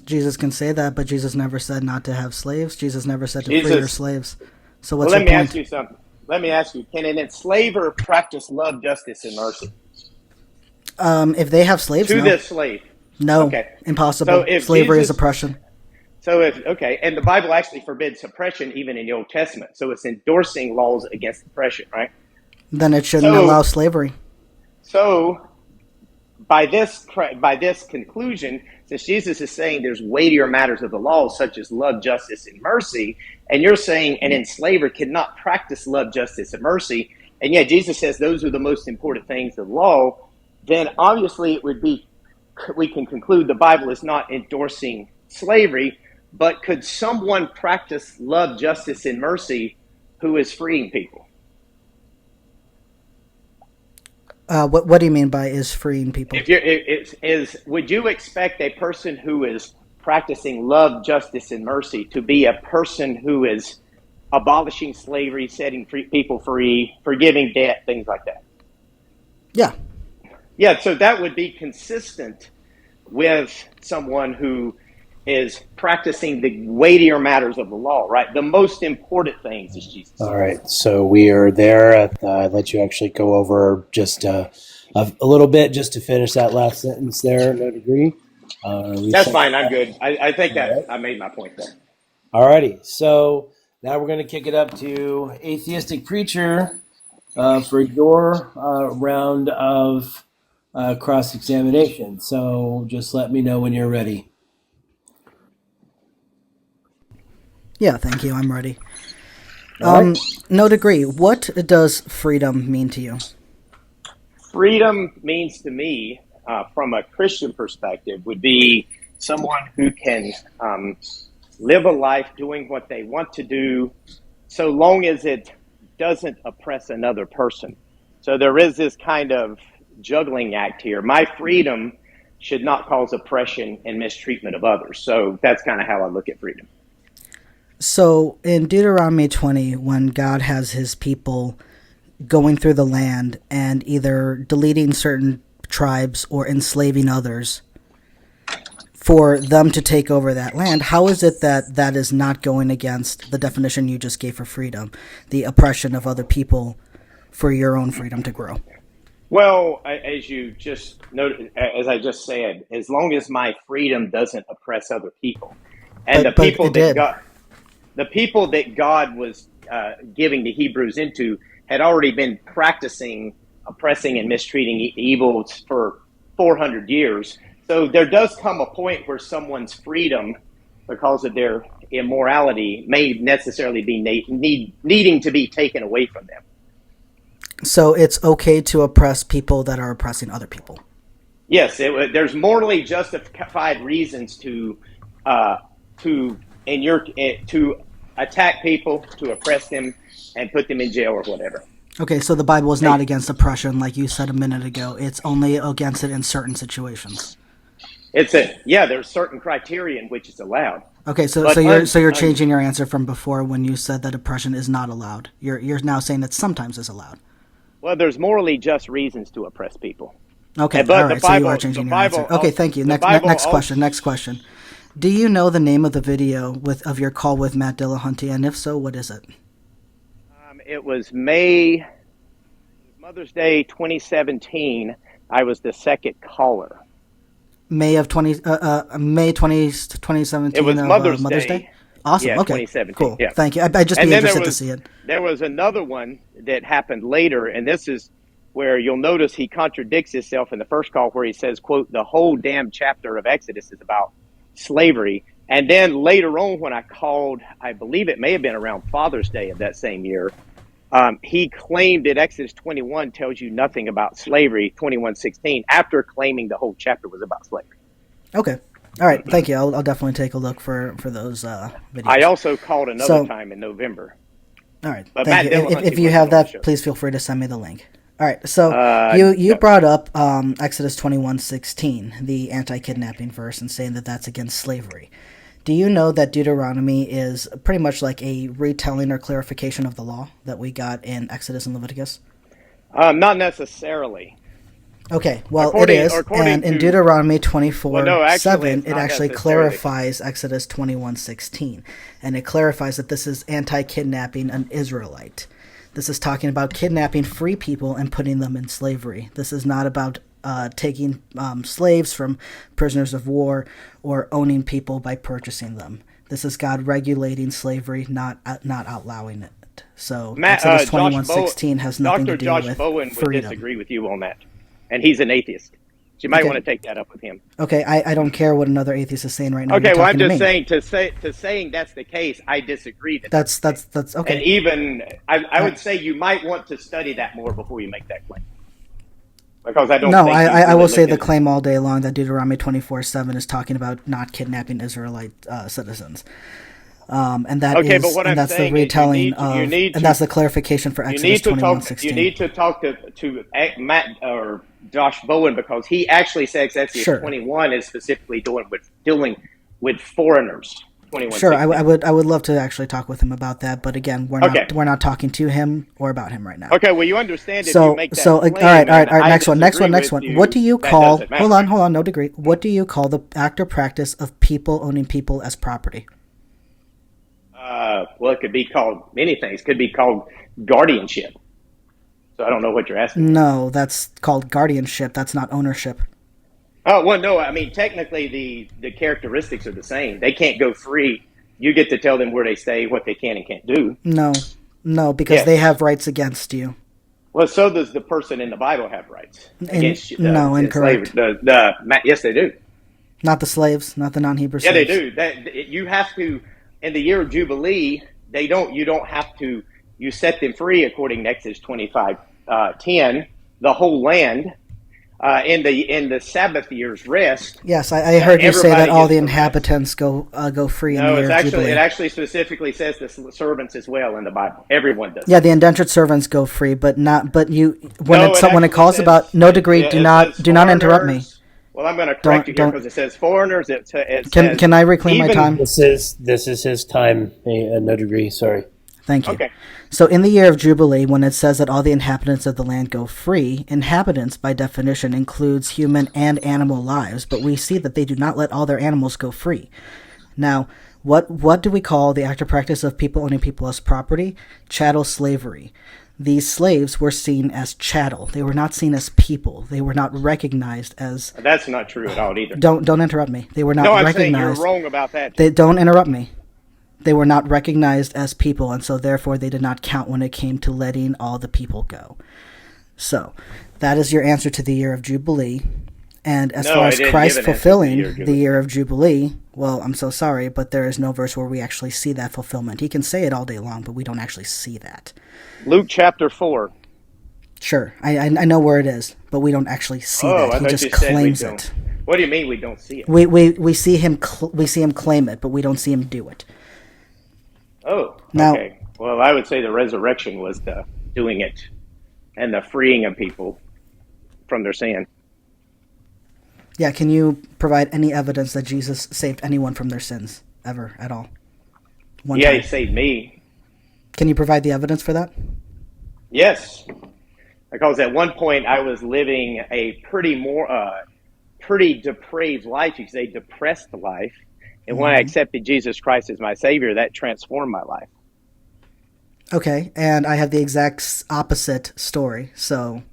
Jesus can say that, but Jesus never said not to have slaves. Jesus never said to free your Jesus. slaves. So Well, what's let your me point? ask you something. Let me ask you: can an enslaver practice love, justice, and mercy If they have slaves, to no. this slave? No. Okay. So Impossible. if Slavery is Jesus, oppression. so if okay, and the Bible actually forbids oppression even in the Old Testament. So it's endorsing laws against oppression, right? Then it shouldn't allow So, slavery. so by this conclusion, since Jesus is saying there's weightier matters of the law, such as love, justice, and mercy, and you're saying an enslaver cannot practice love, justice, and mercy, and yet Jesus says those are the most important things of the law, then obviously it would be, we can conclude the Bible is not endorsing slavery, but could someone practice love, justice, and mercy who is freeing people? What do you mean by is freeing people? If you're, would you expect a person who is practicing love, justice, and mercy to be a person who is abolishing slavery, setting people free, forgiving debt, things like that? Yeah. Yeah, so that would be consistent with someone who is practicing the weightier matters of the law, right? The most important things is Jesus. All right, so we are there. I let you actually go over just a little bit just to finish that last sentence there. No degree. That's fine. I'm good. I think All that right. I made my point there. All righty. So now we're going to kick it up to Atheistic Preacher for your round of cross-examination. So just let me know when you're ready. Yeah, thank you. I'm ready. All right. No degree. What does freedom mean to you? Freedom means to me, from a Christian perspective, would be someone who can live a life doing what they want to do, so long as it doesn't oppress another person. So there is this kind of juggling act here. My freedom should not cause oppression and mistreatment of others. So that's kind of how I look at freedom. So in Deuteronomy 20, when God has his people going through the land and either deleting certain tribes or enslaving others for them to take over that land, how is it that that is not going against the definition you just gave for freedom, the oppression of other people for your own freedom to grow? Well, as you just noted, as I just said, as long as my freedom doesn't oppress other people, and But it did. The people that God was giving the Hebrews into had already been practicing oppressing and mistreating evils for 400 years. So there does come a point where someone's freedom, because of their immorality, may necessarily be needing to be taken away from them. So it's okay to oppress people that are oppressing other people. Yes, there's morally justified reasons to attack people, to oppress them, and put them in jail or whatever. Okay, so the Bible is not against oppression, like you said a minute ago. It's only against it in certain situations. There's certain criteria in which it's allowed. Okay, so you're changing your answer from before when you said that oppression is not allowed. You're now saying that sometimes is allowed. Well, there's morally just reasons to oppress people. Okay, all right. So you are changing your answer. Okay, thank you. Next question. Do you know the name of the video of your call with Matt Dillahunty, and if so, what is it? It was Mother's Day 2017. I was the second caller. May 2017. It was Mother's Day. Awesome. Yeah, okay. 2017. Cool. Yeah. Thank you. I'd just be interested to see it. There was another one that happened later, and this is where you'll notice he contradicts himself in the first call, where he says, quote, the whole damn chapter of Exodus is about slavery. And then later on, when I called, I believe it may have been around Father's Day of that same year, he claimed that Exodus 21 tells you nothing about slavery, 21:16, after claiming the whole chapter was about slavery. Okay. All right. Thank you. I'll definitely take a look for those videos. I also called another time in November. All right. But thank you. If you have that, please feel free to send me the link. All right. So you brought up Exodus 21:16, the anti-kidnapping verse, and saying that that's against slavery. Do you know that Deuteronomy is pretty much like a retelling or clarification of the law that we got in Exodus and Leviticus? Not necessarily. Okay, well, According- it is, according and in to- Deuteronomy 24, Well, no, actually, 7, it's it not actually necessarily. clarifies Exodus 21:16, and it clarifies that this is anti-kidnapping an Israelite. This is talking about kidnapping free people and putting them in slavery. This is not about taking slaves from prisoners of war or owning people by purchasing them. This is God regulating slavery, not outlawing it. So Exodus Josh 21:16 has nothing Dr. to do Josh with Bowen would freedom. disagree with you on that, and he's an atheist. So you might Okay. want to take that up with him. Okay, I don't care what another atheist is saying right now. Okay, You're well, I'm talking just to me. saying to saying that's the case. I disagree. That's and okay. even I would say you might want to study that more before you make that claim, because I don't. No, think I you will really say look the at- claim all day long that Deuteronomy 24:7 is talking about not kidnapping Israelite citizens. And that Okay, is- but what and I'm that's the saying is you retelling need to- of, you need and to- that's the clarification for You Exodus need to talk. 21:16. You need to talk to Matt or Josh Bowen, because he actually says Exodus Sure. 21 is specifically dealing with foreigners. 21. Sure, I would love to actually talk with him about that, but again, Okay. we're not talking to him or about him right now. Okay, well, you understand if So, you make that all claim, right. and I Next one. disagree with you, What do you that call? doesn't matter. Hold on. No degree. What do you call the act or practice of people owning people as property? Well, it could be called many things. It could be called guardianship. So I don't know what you're asking. No, that's called guardianship. That's not ownership. Oh, well, no. I mean, technically, the characteristics are the same. They can't go free. You get to tell them where they stay, what they can and can't do. No, because Yes. they have rights against you. Well, so does the person in the Bible have rights against you? No, incorrect. Yes, they do. Not the slaves, not the non-Hebrew Yeah, slaves. they do. You have to, in the year of Jubilee, you don't have to, you set them free according to Exodus 25:10, the whole land, in the Sabbath year's rest. Yes, I heard you say that Everybody all the gets the rest. inhabitants go free in No, the year of Jubilee. it actually specifically says the servants as well in the Bible. Everyone does. Yeah, the indentured servants go free, but you when No, when it actually calls says- about no degree, it do not says interrupt me. foreigners. Well, I'm going to correct you here don't- because it says foreigners. It says Can I reclaim my even- time? This is his time. No degree. Sorry. Thank you. Okay. So in the year of Jubilee, when it says that all the inhabitants of the land go free, inhabitants by definition includes human and animal lives, but we see that they do not let all their animals go free. Now, what do we call the act or practice of people owning people as property? Chattel slavery. These slaves were seen as chattel. They were not seen as people. They were not recognized as. That's not true at all either. Don't interrupt me. They were not No, I'm saying you're recognized. wrong about that. They don't interrupt me. They were not recognized as people, and so therefore they did not count when it came to letting all the people go. So, that is your answer to the year of Jubilee. And as No, far I as didn't Christ give an answer to the fulfilling year of the Jubilee. year of Jubilee, well, I'm so sorry, but there is no verse where we actually see that fulfillment. He can say it all day long, but we don't actually see that. Luke chapter 4. Sure, I know where it is, but we don't actually see Oh, that. I He thought just you said we claims don't. it. What do you mean we don't see it? We see him claim it, but we don't see him do it. Oh, Now- okay. Well, I would say the resurrection was the doing it and the freeing of people from their sin. Yeah, can you provide any evidence that Jesus saved anyone from their sins ever at all? One Yeah, time. he saved me. Can you provide the evidence for that? Yes, because at one point I was living a pretty depraved life. You could say depressed life, and when I accepted Jesus Christ as my Savior, that transformed my life. Okay, and I have the exact opposite story. So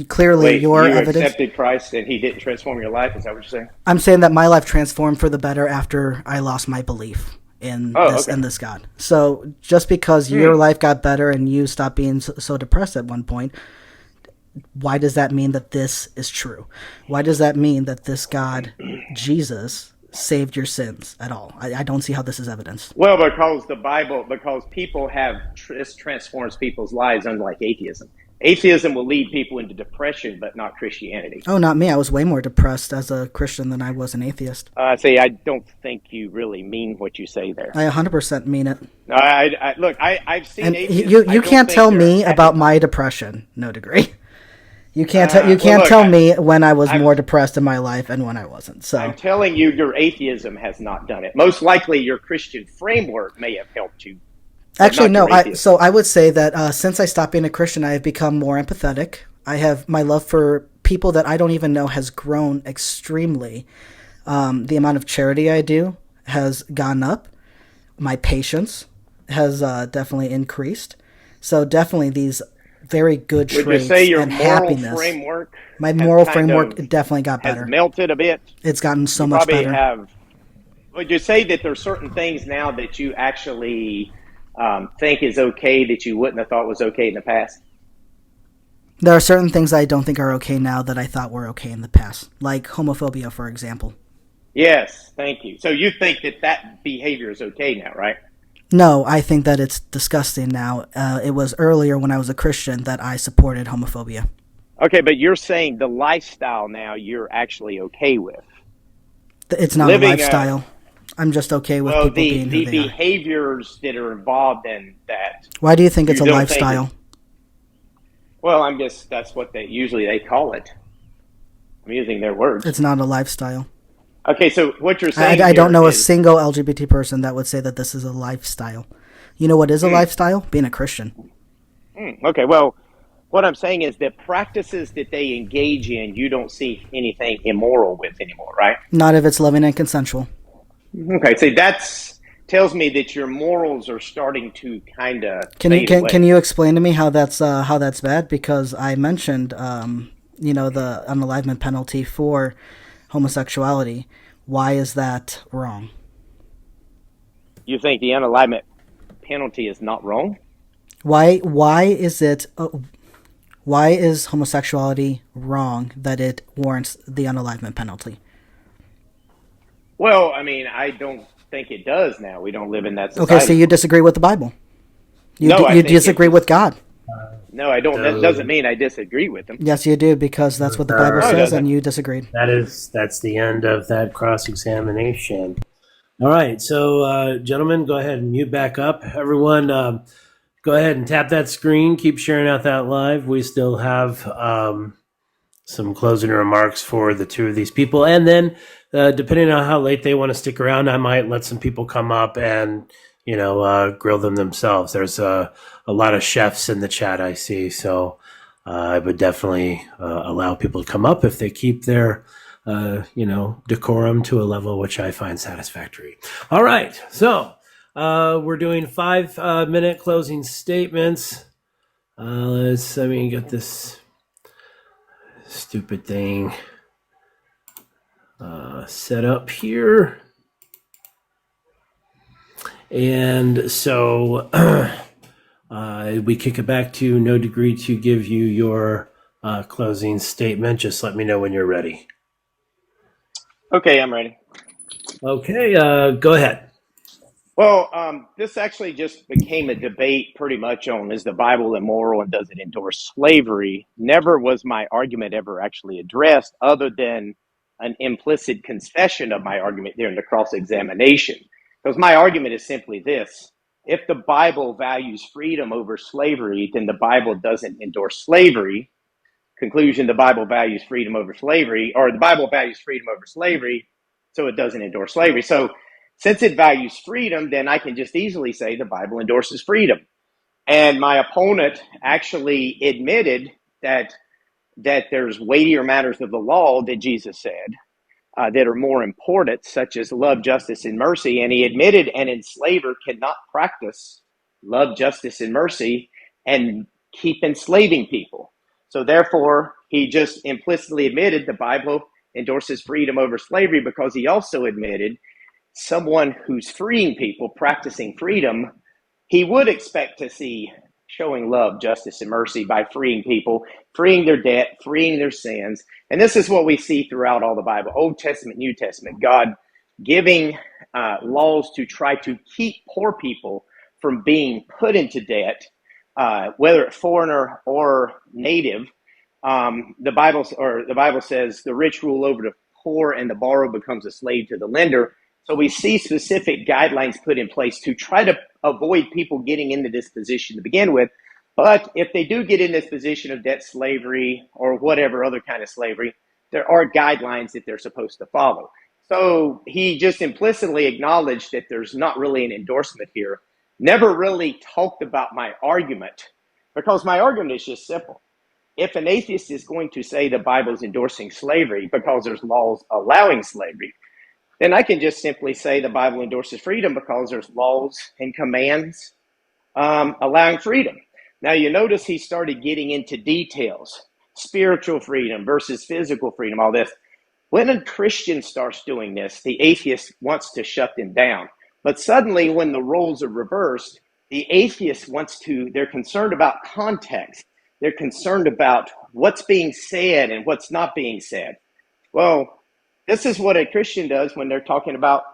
clearly, Wait, your you evidence. accepted Christ and He didn't transform your life? Is that what you're saying? I'm saying that my life transformed for the better after I lost my belief in Okay. this God. So just because your life got better and you stopped being so depressed at one point, why does that mean that this is true? Why does that mean that this God, Jesus, saved your sins at all? I don't see how this is evidence. Well, because people this transforms people's lives, unlike atheism. Atheism will lead people into depression, but not Christianity. Oh, not me. I was way more depressed as a Christian than I was an atheist. See, I don't think you really mean what you say there. I 100% mean it. No, look, I've seen And atheists. you I don't can't think tell they're me happy. about my depression, no degree. You can't well, look, tell me when I was I'm- more depressed in my life and when I wasn't. So I'm telling you, your atheism has not done it. Most likely, your Christian framework may have helped you. but actually, not no. your atheism. I would say that since I stopped being a Christian, I have become more empathetic. I have my love for people that I don't even know has grown extremely. The amount of charity I do has gone up. My patience has definitely increased. So definitely these very good Would you traits say your and moral happiness. framework My has moral kind framework of definitely got has better. melted a bit? It's gotten so You much probably better. have. Would you say that there's certain things now that you actually think is okay that you wouldn't have thought was okay in the past? There are certain things I don't think are okay now that I thought were okay in the past, like homophobia, for example. Yes, thank you. So you think that that behavior is okay now, right? No, I think that it's disgusting now. It was earlier when I was a Christian that I supported homophobia. Okay, but you're saying the lifestyle now you're actually okay with. It's not a Living lifestyle. I'm just okay with well, people the being who the they are. behaviors that are involved in that, Why do you think it's you a don't think lifestyle? well, I'm just that's what they call it. I'm using their words. It's not a lifestyle. Okay, so what you're I, saying I don't here know a is single LGBT person that would say that this is a lifestyle. You know what is a lifestyle? Being a Christian. okay, well, what I'm saying is that practices that they engage in, you don't see anything immoral with anymore, right? Not if it's loving and consensual. Okay, so that's tells me that your morals are starting to kind of Can you fade can away. you explain to me how that's bad? Because I mentioned the unalivement penalty for homosexuality. Why is that wrong? You think the unalignment penalty is not wrong? Why is it? Why is homosexuality wrong that it warrants the unalivement penalty? Well, I mean, I don't think it does now. We don't live in that Okay, so society. you disagree with the Bible. No, I You think it disagree with just God. no, I don't. That So doesn't mean I disagree with them. Yes, you do, because that's what the Bible No, it says, doesn't. and you disagreed. that's the end of that cross examination. All right, so gentlemen, go ahead and mute back up. Everyone, go ahead and tap that screen. Keep sharing out that live. We still have some closing remarks for the two of these people, and then depending on how late they want to stick around, I might let some people come up and grill them themselves. There's a lot of chefs in the chat I see, so I would definitely allow people to come up if they keep their decorum to a level which I find satisfactory. All right, so we're doing 5-minute closing statements. Let me get this stupid thing set up here. And so we kick it back to No Degree to give you your closing statement. Just let me know when you're ready. Okay, I'm ready. Okay, go ahead. Well, this actually just became a debate pretty much on is the Bible immoral and does it endorse slavery? Never was my argument ever actually addressed other than an implicit confession of my argument there in the cross examination. Because my argument is simply this: if the Bible values freedom over slavery, then the Bible doesn't endorse slavery. Conclusion: the Bible values freedom over slavery, or the Bible values freedom over slavery, so it doesn't endorse slavery. So since it values freedom, then I can just easily say the Bible endorses freedom. And my opponent actually admitted that there's weightier matters of the law that Jesus said that are more important, such as love, justice, and mercy. And he admitted an enslaver cannot practice love, justice, and mercy and keep enslaving people. So therefore, he just implicitly admitted the Bible endorses freedom over slavery, because he also admitted someone who's freeing people, practicing freedom, he would expect to see showing love, justice, and mercy by freeing people, freeing their debt, freeing their sins. And this is what we see throughout all the Bible, Old Testament, New Testament, God giving laws to try to keep poor people from being put into debt, whether it's foreigner or native. The Bible says the rich rule over the poor and the borrower becomes a slave to the lender. So we see specific guidelines put in place to try to avoid people getting into this position to begin with. But if they do get in this position of debt slavery or whatever other kind of slavery, there are guidelines that they're supposed to follow. So he just implicitly acknowledged that there's not really an endorsement here. Never really talked about my argument, because my argument is just simple. if an atheist is going to say the Bible is endorsing slavery because there's laws allowing slavery, then I can just simply say the Bible endorses freedom because there's laws and commands allowing freedom. Now, you notice he started getting into details, spiritual freedom versus physical freedom, all this. When a Christian starts doing this, the atheist wants to shut them down. But suddenly, when the roles are reversed, the atheist they're concerned about context. They're concerned about what's being said and what's not being said. Well, this is what a Christian does when they're talking about,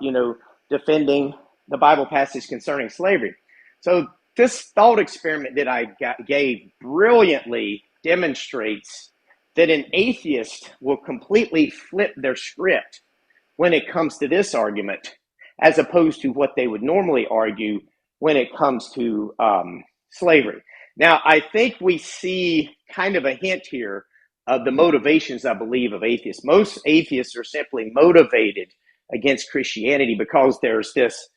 defending the Bible passage concerning slavery. So this thought experiment that I gave brilliantly demonstrates that an atheist will completely flip their script when it comes to this argument, as opposed to what they would normally argue when it comes to slavery. Now, I think we see kind of a hint here of the motivations, I believe, of atheists. Most atheists are simply motivated against Christianity because there's this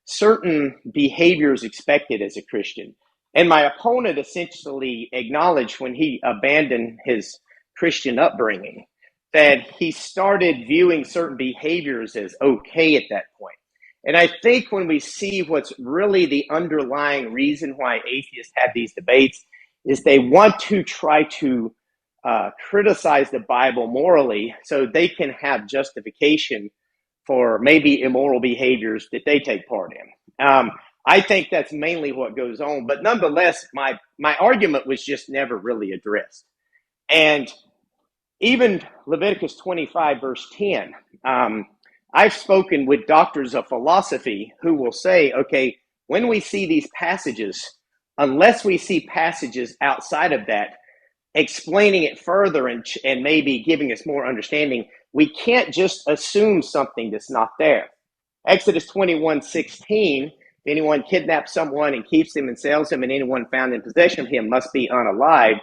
certain behaviors expected as a Christian. And my opponent essentially acknowledged when he abandoned his Christian upbringing that he started viewing certain behaviors as okay at that point. And I think when we see what's really the underlying reason why atheists have these debates is they want to try to criticize the Bible morally so they can have justification for maybe immoral behaviors that they take part in. I think that's mainly what goes on. But nonetheless, my argument was just never really addressed. And even Leviticus 25, verse 10, I've spoken with doctors of philosophy who will say, okay, when we see these passages, unless we see passages outside of that, explaining it further and maybe giving us more understanding, we can't just assume something that's not there. Exodus 21:16, if anyone kidnaps someone and keeps him and sells him, and anyone found in possession of him must be unalived.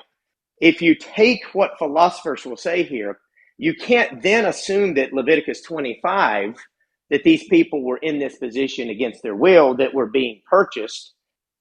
If you take what philosophers will say here, you can't then assume that Leviticus 25, that these people were in this position against their will, that were being purchased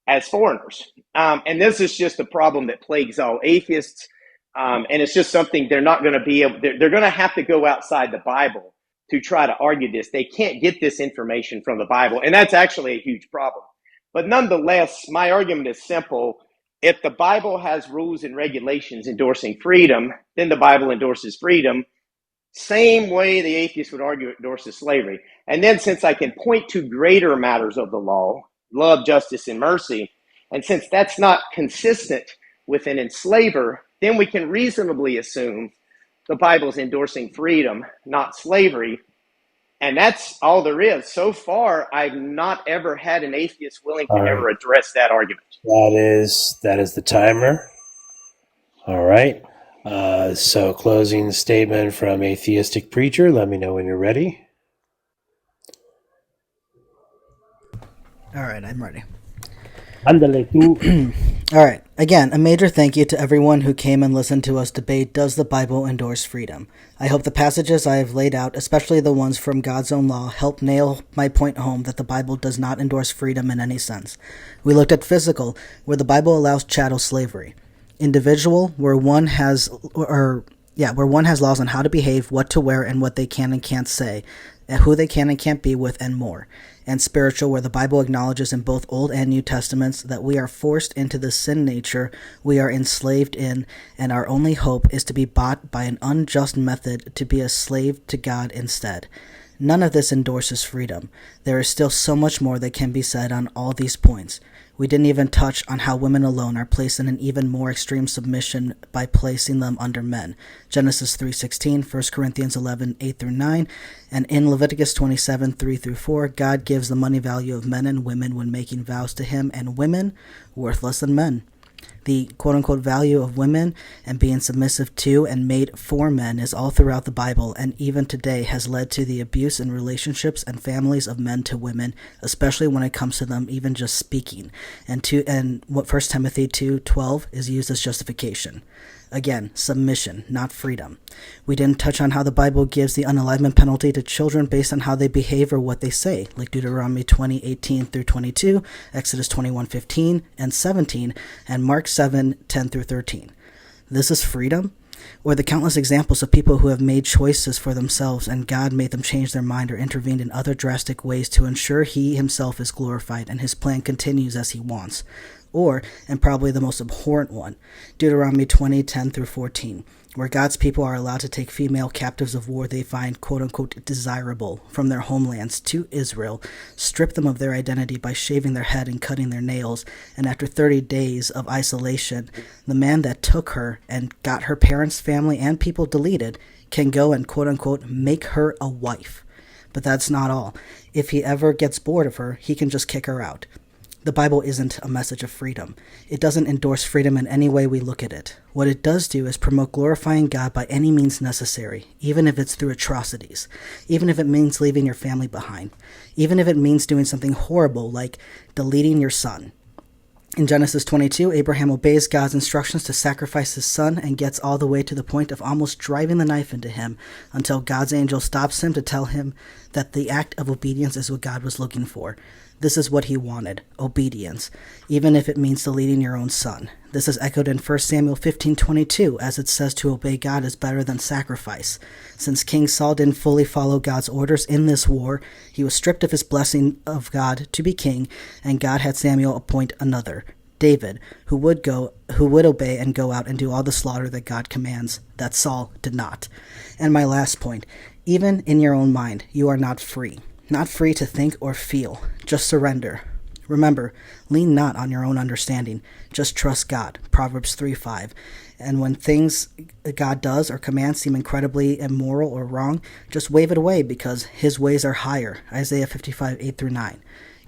as foreigners. And this is just a problem that plagues all atheists. And it's just something they're not going to be able, they're going to have to go outside the Bible to try to argue this. They can't get this information from the Bible. And that's actually a huge problem. But nonetheless, my argument is simple. If the Bible has rules and regulations endorsing freedom, then the Bible endorses freedom. Same way the atheist would argue it endorses slavery. And then since I can point to greater matters of the law, love, justice, and mercy, and since that's not consistent with an enslaver, then we can reasonably assume the Bible's endorsing freedom, not slavery. And that's all there is. So far, I've not ever had an atheist willing to ever address that argument. That is the timer. All right. So closing statement from atheistic preacher. Let me know when you're ready. All right, I'm ready. Andale tú. All right. Again, a major thank you to everyone who came and listened to us debate, does the Bible endorse freedom? I hope the passages I have laid out, especially the ones from God's own law, help nail my point home that the Bible does not endorse freedom in any sense. We looked at physical, where the Bible allows chattel slavery. Individual, where one has laws on how to behave, what to wear, and what they can and can't say, and who they can and can't be with, and more. And spiritual, where the Bible acknowledges in both Old and New Testaments that we are forced into the sin nature we are enslaved in, and our only hope is to be bought by an unjust method to be a slave to God instead. None of this endorses freedom. There is still so much more that can be said on all these points. We didn't even touch on how women alone are placed in an even more extreme submission by placing them under men. Genesis 3:16, 1 Corinthians 11:8-9, and in Leviticus 27:3-4, God gives the money value of men and women when making vows to him, and women worthless than men. The quote-unquote value of women and being submissive to and made for men is all throughout the Bible, and even today has led to the abuse in relationships and families of men to women, especially when it comes to them even just speaking. And what 1 Timothy 2:12 is used as justification. Again, submission, not freedom. We didn't touch on how the Bible gives the unalivement penalty to children based on how they behave or what they say, like Deuteronomy 20:18-22, Exodus 21:15 and 17, and Mark 7:10-13. This is freedom? Or the countless examples of people who have made choices for themselves and God made them change their mind or intervened in other drastic ways to ensure he himself is glorified and his plan continues as he wants. Or, and probably the most abhorrent one, Deuteronomy 20:10-14, where God's people are allowed to take female captives of war they find quote-unquote desirable from their homelands to Israel, strip them of their identity by shaving their head and cutting their nails, and after 30 days of isolation, the man that took her and got her parents, family, and people deleted can go and quote-unquote make her a wife. But that's not all. If he ever gets bored of her, he can just kick her out. The Bible isn't a message of freedom. It doesn't endorse freedom in any way we look at it. What it does do is promote glorifying God by any means necessary, even if it's through atrocities, even if it means leaving your family behind, even if it means doing something horrible like deleting your son. In Genesis 22, Abraham obeys God's instructions to sacrifice his son and gets all the way to the point of almost driving the knife into him until God's angel stops him to tell him that the act of obedience is what God was looking for. This is what he wanted, obedience, even if it means deleting your own son. This is echoed in 1 Samuel 15:22, as it says to obey God is better than sacrifice. Since King Saul didn't fully follow God's orders in this war, he was stripped of his blessing of God to be king, and God had Samuel appoint another, David, who would obey and go out and do all the slaughter that God commands, that Saul did not. And my last point, even in your own mind, you are not free. Not free to think or feel. Just surrender. Remember, lean not on your own understanding. Just trust God. Proverbs 3:5. And when things God does or commands seem incredibly immoral or wrong, just wave it away because his ways are higher. Isaiah 55:8-9.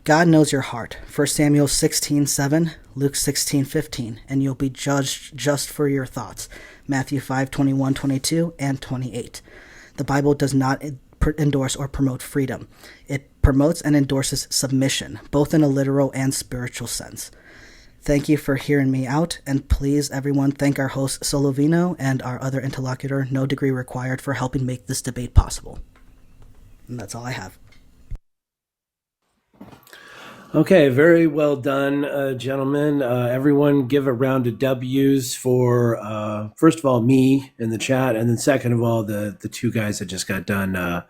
God knows your heart. 1 Samuel 16:7, Luke 16:15, and you'll be judged just for your thoughts. Matthew 5:21, 22, and 28. The Bible does not endorse or promote freedom. It promotes and endorses submission, both in a literal and spiritual sense. Thank you for hearing me out, and please, everyone, thank our host, Solovino, and our other interlocutor, No Degree Required, for helping make this debate possible. And that's all I have. Okay, very well done, gentlemen. Everyone give a round of W's for, first of all, me in the chat, and then second of all, the two guys that just got done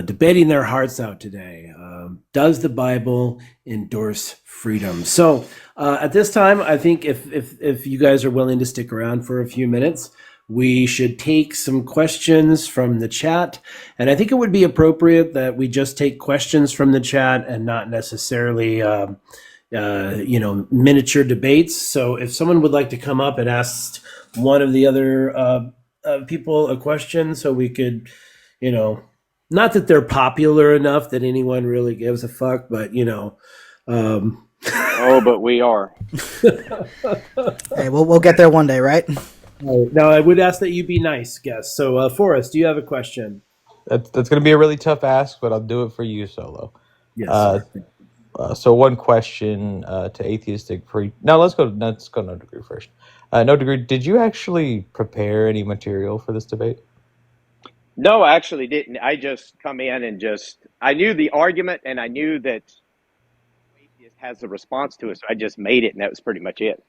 debating their hearts out today. Does the Bible endorse freedom? So at this time, I think if you guys are willing to stick around for a few minutes, we should take some questions from the chat. And I think it would be appropriate that we just take questions from the chat and not necessarily, miniature debates. So if someone would like to come up and ask one of the other people a question so we could, not that they're popular enough that anyone really gives a fuck, but, Oh, but we are. Hey, we'll get there one day, right? Now, I would ask that you be nice, guest. So, Forrest, do you have a question? That's going to be a really tough ask, but I'll do it for you, Solo. Yes. So one question to atheistic free. Now let's go No Degree first. No Degree, did you actually prepare any material for this debate? No, I actually didn't. I just come in and I knew the argument and I knew that atheist has a response to it, so I just made it, and that was pretty much it.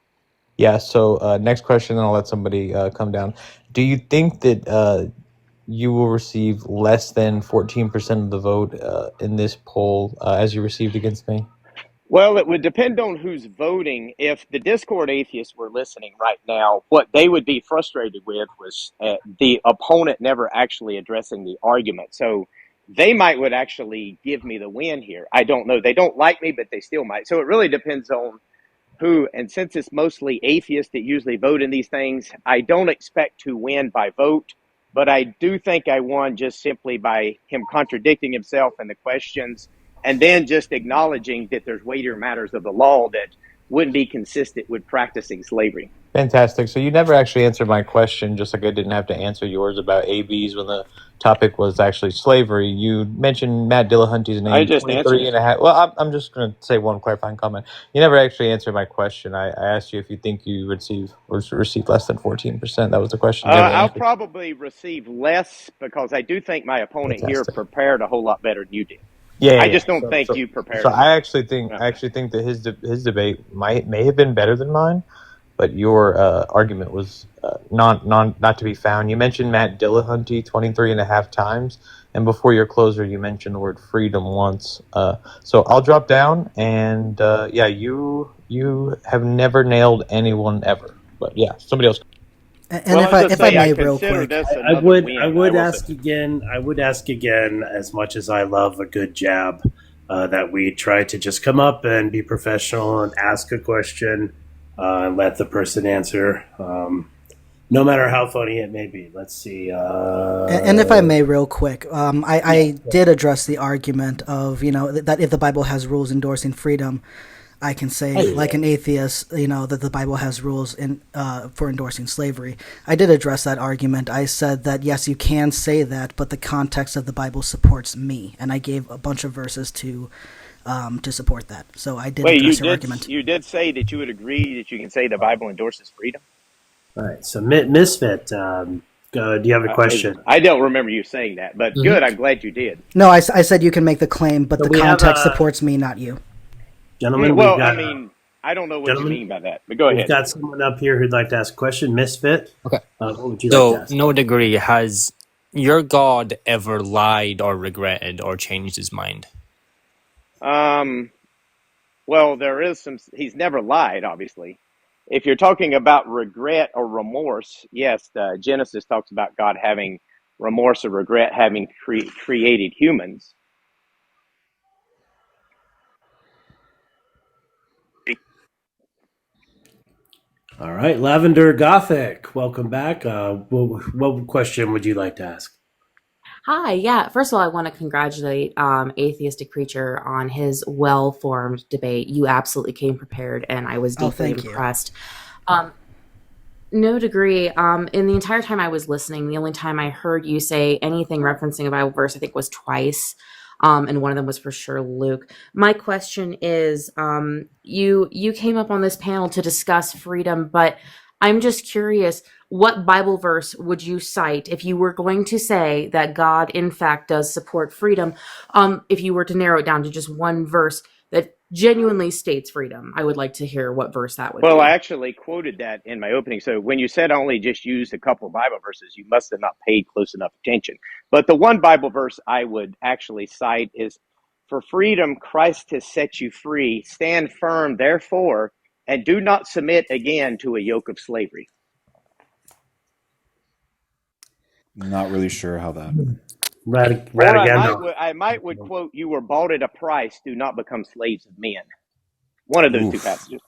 Yeah, so next question, and I'll let somebody come down. Do you think that you will receive less than 14% of the vote in this poll as you received against me? Well, it would depend on who's voting. If the Discord atheists were listening right now, what they would be frustrated with was the opponent never actually addressing the argument. So they would actually give me the win here. I don't know. They don't like me, but they still might. So it really depends on who, and since it's mostly atheists that usually vote in these things, I don't expect to win by vote, but I do think I won just simply by him contradicting himself in the questions and then just acknowledging that there's weightier matters of the law that wouldn't be consistent with practicing slavery. Fantastic. So you never actually answered my question, just like I didn't have to answer yours about ABs when the topic was actually slavery. You mentioned Matt Dillahunty's name. I just answered it. Well, I'm just going to say one clarifying comment. You never actually answered my question. I asked you if you think you receive less than 14%. That was the question. I'll probably receive less because I do think my opponent here prepared a whole lot better than you did. Yeah, I just don't think you prepared. So I actually think that his debate may have been better than mine. but your argument was not to be found. You mentioned Matt Dillahunty 23.5 times, and before your closer, you mentioned the word freedom once. So I'll drop down, and you have never nailed anyone ever. But yeah, somebody else. And Well, I was if gonna I say, I may, real consider quick, this I another would win. I would will ask say. again. I would ask again. As much as I love a good jab, that we try to just come up and be professional and ask a question, and let the person answer, no matter how funny it may be. Let's see. and if I may, real quick, I did address the argument of, that if the Bible has rules endorsing freedom, I can say, like an atheist, that the Bible has rules for endorsing slavery. I did address that argument. I said that, yes, you can say that, but the context of the Bible supports me. And I gave a bunch of verses to support that. So I did address your argument. You did say that you would agree that you can say the Bible endorses freedom. All right. So Misfit, do you have a question? I don't remember you saying that, but good. I'm glad you did. No, I said you can make the claim, but So the we have, context supports me, not you. Gentlemen, Well, we've got, I mean, I don't know what you gentlemen, mean by that, but go we've ahead. got someone up here who'd like to ask a question. Misfit, Okay. what would you like to So, ask? no degree, has your God ever lied or regretted or changed his mind? Well, there is some. He's never lied, obviously. If you're talking about regret or remorse, yes, Genesis talks about God having remorse or regret having created humans. All right, Lavender Gothic, welcome back. What question would you like to ask? Hi, yeah. First of all, I want to congratulate Atheistic Preacher on his well-formed debate. You absolutely came prepared, and I was deeply thank you. impressed. No degree. In the entire time I was listening, the only time I heard you say anything referencing a Bible verse, I think, was twice. And one of them was for sure Luke. My question is, you came up on this panel to discuss freedom, but I'm just curious, what Bible verse would you cite if you were going to say that God, in fact, does support freedom? If you were to narrow it down to just one verse that genuinely states freedom, I would like to hear what verse that would be. Well, I actually quoted that in my opening. So when you said I only just used a couple of Bible verses, you must have not paid close enough attention. But the one Bible verse I would actually cite is, "For freedom Christ has set you free. Stand firm, therefore, and do not submit again to a yoke of slavery." Not really sure how that. Or I might would quote, "You were bought at a price. Do not become slaves of men." One of those two passages.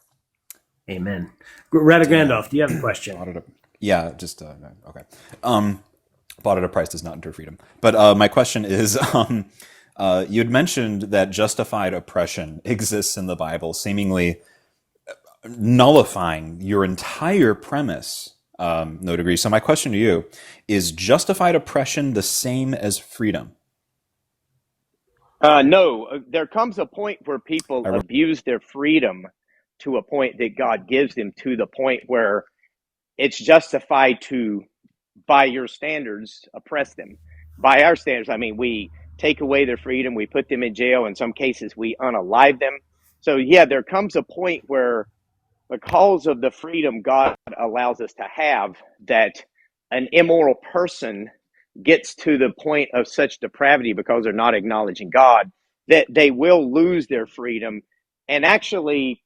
Amen. Randolph, do you have a question? Yeah, just okay. Bought at a price does not enter freedom. But my question is, you had mentioned that justified oppression exists in the Bible, seemingly nullifying your entire premise. No degree. So my question to you is: justified oppression the same as freedom? No, there comes a point where people abuse their freedom to a point that God gives them, to the point where it's justified to, by your standards, oppress them. By our standards, I mean, we take away their freedom, we put them in jail, in some cases we unalive them. So yeah, there comes a point where, because of the freedom God allows us to have, that an immoral person gets to the point of such depravity because they're not acknowledging God, that they will lose their freedom. And actually,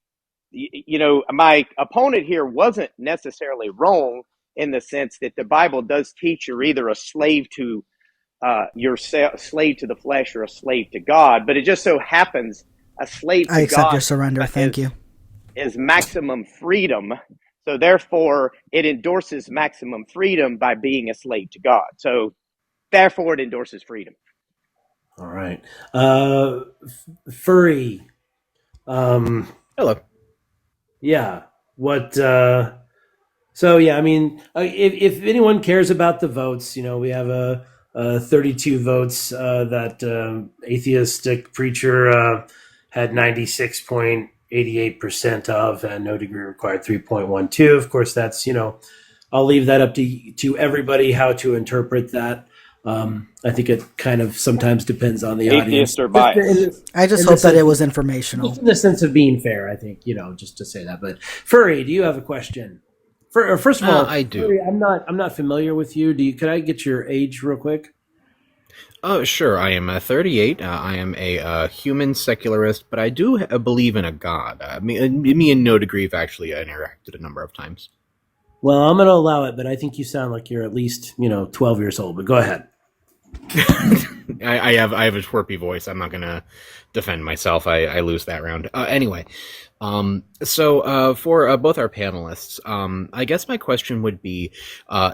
my opponent here wasn't necessarily wrong, in the sense that the Bible does teach you're either a slave to slave to the flesh or a slave to God. But it just so happens a slave to I accept God your surrender. Thank you. is maximum freedom. So therefore, it endorses maximum freedom by being a slave to God. So therefore, it endorses freedom. All right. Furry. Hello. Yeah. What? So yeah, I mean, if anyone cares about the votes, we have a 32 votes that atheistic preacher had 96.88% of, and no degree required 3.12. Of course, that's I'll leave that up to everybody how to interpret that. I think it kind of sometimes depends on the audience. Atheists are biased. I just in the hope that sense- it was informational. Just in the sense of being fair, I think, just to say that. But Furry, do you have a question? First of all, I do. Furry, I'm not familiar with you. Could I get your age real quick? Oh, sure. I am 38. I am a human secularist, but I do believe in a god. Me and No Degree have actually interacted a number of times. Well, I'm going to allow it, but I think you sound like you're at least 12 years old. But go ahead. I have a twerpy voice. I'm not gonna defend myself. I lose that round. Anyway, so for both our panelists, I guess my question would be,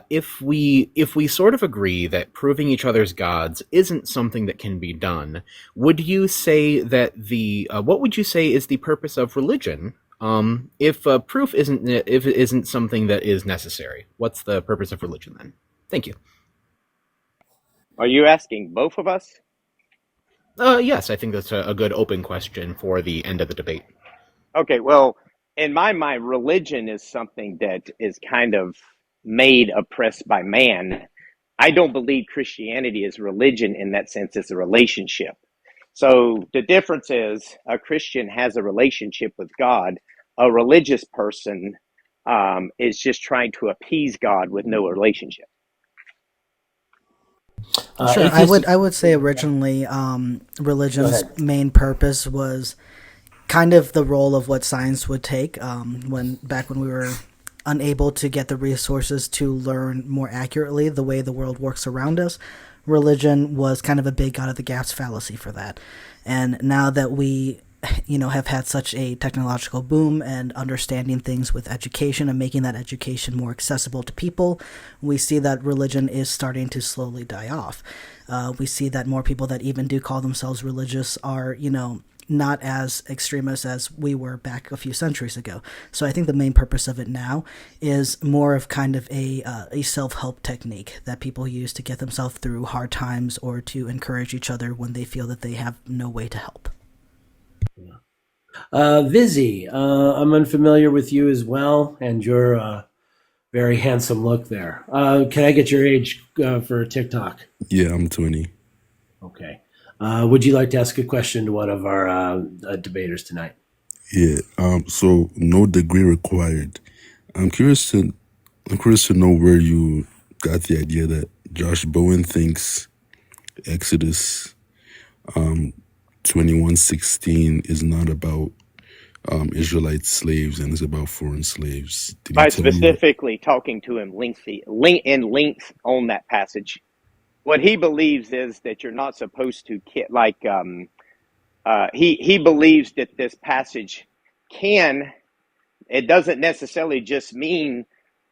if we sort of agree that proving each other's gods isn't something that can be done, would you say that what would you say is the purpose of religion? If proof isn't something that is necessary, what's the purpose of religion then? Thank you. Are you asking both of us? Yes, I think that's a good open question for the end of the debate. Okay, well, in my mind, religion is something that is kind of made oppressed by man. I don't believe Christianity is religion in that sense. It's a relationship. So the difference is a Christian has a relationship with God. A religious person is just trying to appease God with no relationship. Sure, I would say originally, religion's main purpose was kind of the role of what science would take. When we were unable to get the resources to learn more accurately the way the world works around us, religion was kind of a big out of the gaps fallacy for that. And now that we have had such a technological boom and understanding things with education and making that education more accessible to people, we see that religion is starting to slowly die off. We see that more people that even do call themselves religious are, not as extremist as we were back a few centuries ago. So I think the main purpose of it now is more of kind of a self-help technique that people use to get themselves through hard times or to encourage each other when they feel that they have no way to help. Vizzy, I'm unfamiliar with you as well, and your very handsome look there. Can I get your age for TikTok? Yeah, I'm 20. Okay. Would you like to ask a question to one of our debaters tonight? Yeah. So no degree required. I'm curious to know where you got the idea that Josh Bowen thinks Exodus 21:16 is not about Israelite slaves and it's about foreign slaves. Did he By tell you? specifically talking to him in length on that passage. What he believes is that you're not supposed to he believes that this passage it doesn't necessarily just mean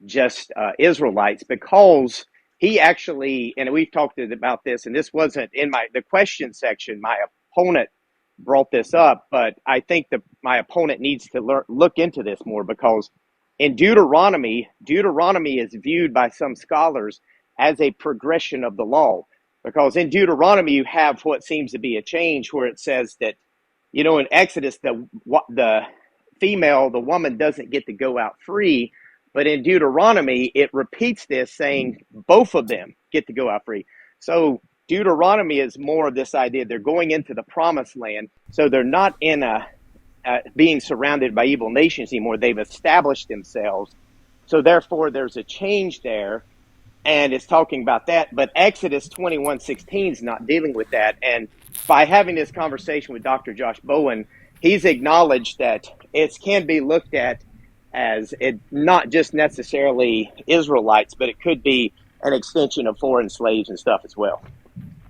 just Israelites, because he actually, and we've talked about this, and this wasn't in the question section, my opponent brought this up, but I think that my opponent needs to look into this more, because in Deuteronomy is viewed by some scholars as a progression of the law, because in Deuteronomy you have what seems to be a change where it says that, in Exodus, the woman doesn't get to go out free, but in Deuteronomy it repeats this, saying both of them get to go out free. So Deuteronomy is more of this idea they're going into the promised land, so they're not in being surrounded by evil nations anymore. They've established themselves. So therefore there's a change there, and it's talking about that. But Exodus 21:16 is not dealing with that. And by having this conversation with Dr. Josh Bowen, he's acknowledged that it can be looked at as not just necessarily Israelites, but it could be an extension of foreign slaves and stuff as well.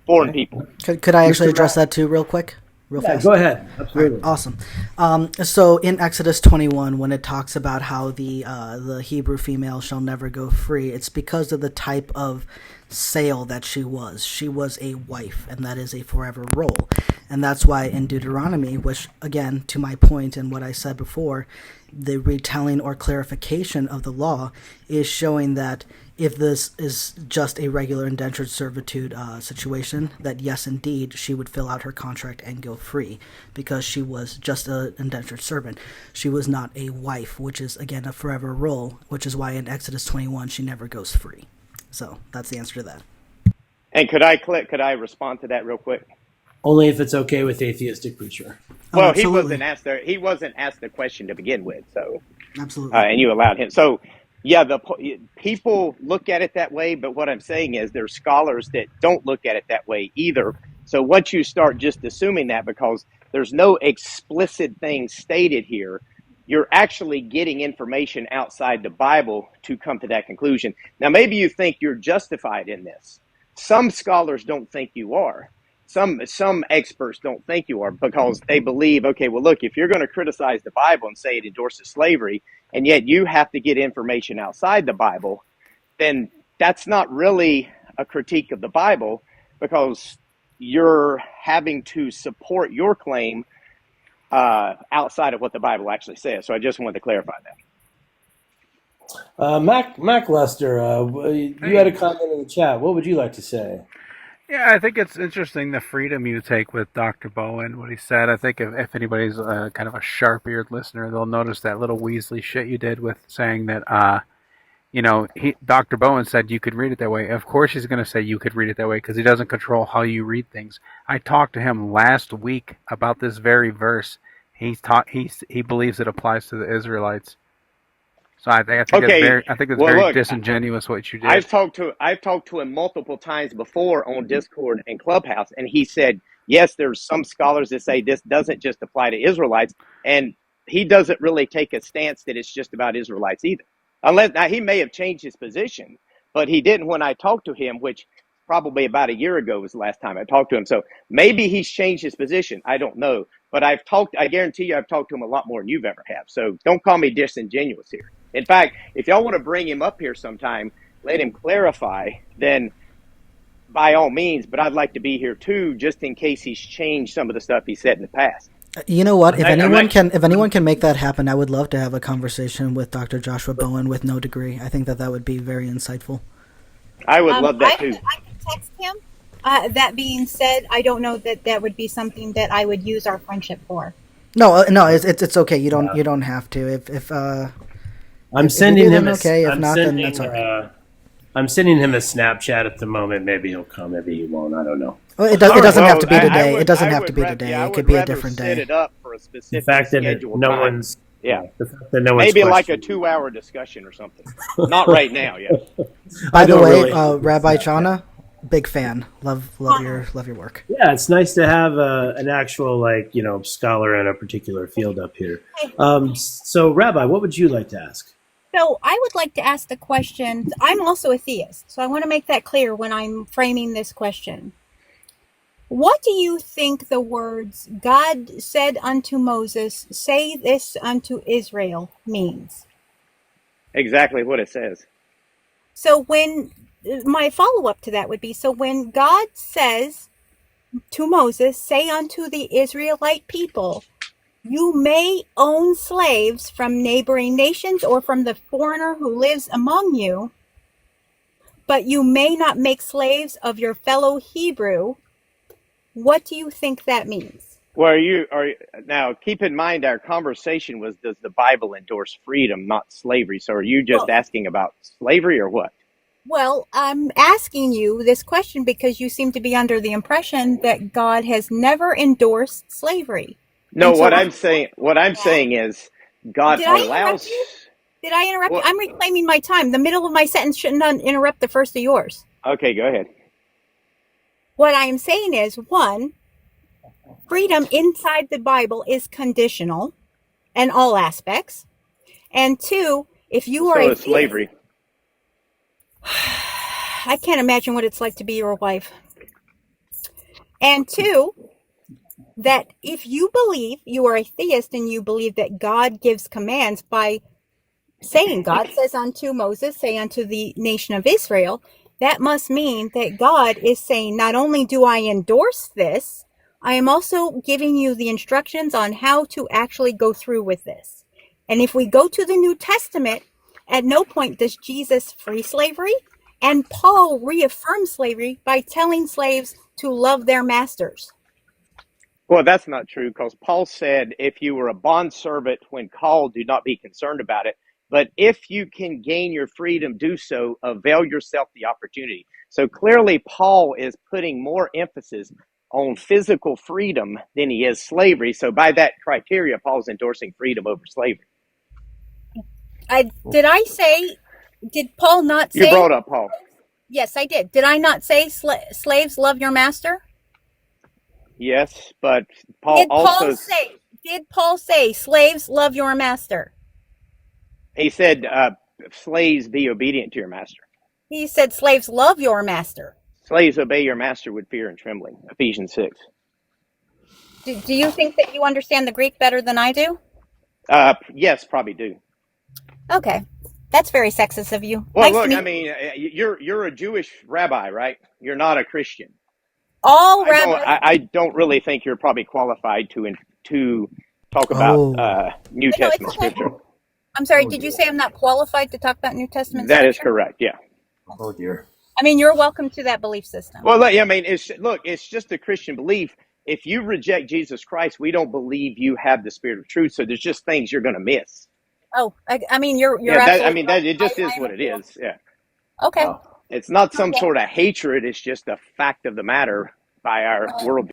Foreign people. Could I actually address that too real quick? Real fast? Go ahead. Absolutely. Awesome. So in Exodus 21, when it talks about how the Hebrew female shall never go free, it's because of the type of sale that she was. She was a wife, and that is a forever role. And that's why in Deuteronomy, which, again, to my point and what I said before, the retelling or clarification of the law is showing that if this is just a regular indentured servitude situation, that yes, indeed, she would fill out her contract and go free, because she was just an indentured servant. She was not a wife, which is, again, a forever role, which is why in Exodus 21 she never goes free. So that's the answer to that. And could I respond to that real quick? Only if it's okay with atheistic preacher. Oh, Well, absolutely. he wasn't asked the question to begin with, so Absolutely. and you allowed him. So, yeah, people look at it that way, but what I'm saying is there's scholars that don't look at it that way either. So once you start just assuming that because there's no explicit thing stated here, you're actually getting information outside the Bible to come to that conclusion. Now, maybe you think you're justified in this. Some scholars don't think you are. Some experts don't think you are because they believe, okay, well, look, if you're going to criticize the Bible and say it endorses slavery, and yet you have to get information outside the Bible, then that's not really a critique of the Bible because you're having to support your claim outside of what the Bible actually says. So I just wanted to clarify that. Mac Lester, you had a comment in the chat. What would you like to say? Yeah, I think it's interesting the freedom you take with Dr. Bowen, what he said. I think if anybody's kind of a sharp-eared listener, they'll notice that little Weasley shit you did with saying that, Dr. Bowen said you could read it that way. Of course he's going to say you could read it that way because he doesn't control how you read things. I talked to him last week about this very verse. He believes it applies to the Israelites. So I think Okay. it's Well, very look, disingenuous what you did. I've talked to him multiple times before on Discord and Clubhouse, and he said, yes, there's some scholars that say this doesn't just apply to Israelites, and he doesn't really take a stance that it's just about Israelites either. Unless now he may have changed his position, but he didn't when I talked to him, which probably about a year ago was the last time I talked to him. So maybe he's changed his position. I don't know. But I guarantee you I've talked to him a lot more than you've ever have. So don't call me disingenuous here. In fact, if y'all want to bring him up here sometime, let him clarify, then by all means, but I'd like to be here too, just in case he's changed some of the stuff he said in the past. You know what? If I'm anyone not- can, if anyone can make that happen, I would love to have a conversation with Dr. Joshua Bowen with no degree. I think that would be very insightful. I would love that too. I could text him. That being said, I don't know that would be something that I would use our friendship for. No, it's okay. You don't have to. If I'm if sending you do, him then a, okay. If I'm not, sending, then that's all right. I'm sending him a Snapchat at the moment. Maybe he'll come. Maybe he won't. I don't know. Well, it doesn't have to be Well, today. would- It doesn't I have would to be ra- today. yeah, I It could would be a rather different set day. it up for a The specific fact that scheduled no time. one's Yeah. the fact that no one's Maybe like a questioning. 2-hour discussion or something. Not right now, yeah. By I the don't way, really- Rabbi Chana, big fan. Love your work. Yeah, it's nice to have an actual scholar in a particular field up here. So, Rabbi, what would you like to ask? So I would like to ask the question. I'm also a theist, so I want to make that clear when I'm framing this question. What do you think the words "God said unto Moses, say this unto Israel" means? Exactly what it says. So when my follow-up to that would be, so when God says to Moses, say unto the Israelite people, you may own slaves from neighboring nations or from the foreigner who lives among you, but you may not make slaves of your fellow Hebrew. What do you think that means? Well, now keep in mind our conversation was, does the Bible endorse freedom, not slavery? So are you just asking about slavery or what? Well, I'm asking you this question because you seem to be under the impression that God has never endorsed slavery. No, And so what I'm saying is God Did I allows. interrupt you? Did I interrupt Well- you? I'm reclaiming my time. The middle of my sentence shouldn't interrupt the first of yours. Okay, go ahead. What I am saying is, one, freedom inside the Bible is conditional in all aspects. And two, if you are So a is slavery. I can't imagine what it's like to be your wife. And two, that if you believe you are a theist and you believe that God gives commands by saying, God says unto Moses, say unto the nation of Israel, that must mean that God is saying, not only do I endorse this, I am also giving you the instructions on how to actually go through with this. And if we go to the New Testament, at no point does Jesus free slavery, and Paul reaffirms slavery by telling slaves to love their masters. Well, that's not true because Paul said, if you were a bondservant when called, do not be concerned about it. But if you can gain your freedom, do so, avail yourself the opportunity. So clearly, Paul is putting more emphasis on physical freedom than he is slavery. So by that criteria, Paul's endorsing freedom over slavery. Did Paul not say? You brought up Paul. Yes, I did. Did I not say slaves love your master? Yes, but Paul also Did Paul say slaves love your master? He said, slaves, be obedient to your master. He said slaves love your master. Slaves, obey your master with fear and trembling. Ephesians 6. Do you think that you understand the Greek better than I do? Yes, probably do. Okay. That's very sexist of you. Well, Nice look, to meet I mean, you're a Jewish rabbi, right? You're not a Christian. all rabbis. I don't really think you're probably qualified to talk about New Testament scripture. I'm sorry, did you say I'm not qualified to talk about New Testament That scripture? is correct, yeah. Oh dear. I mean, you're welcome to that belief system. Well, I mean, it's just a Christian belief. If you reject Jesus Christ, we don't believe you have the spirit of truth. So there's just things you're going to miss. Oh, I mean, you're Yeah, absolutely right. it just is what it is. Yeah. Okay. It's not some sort of hatred. It's just a fact of the matter by our world.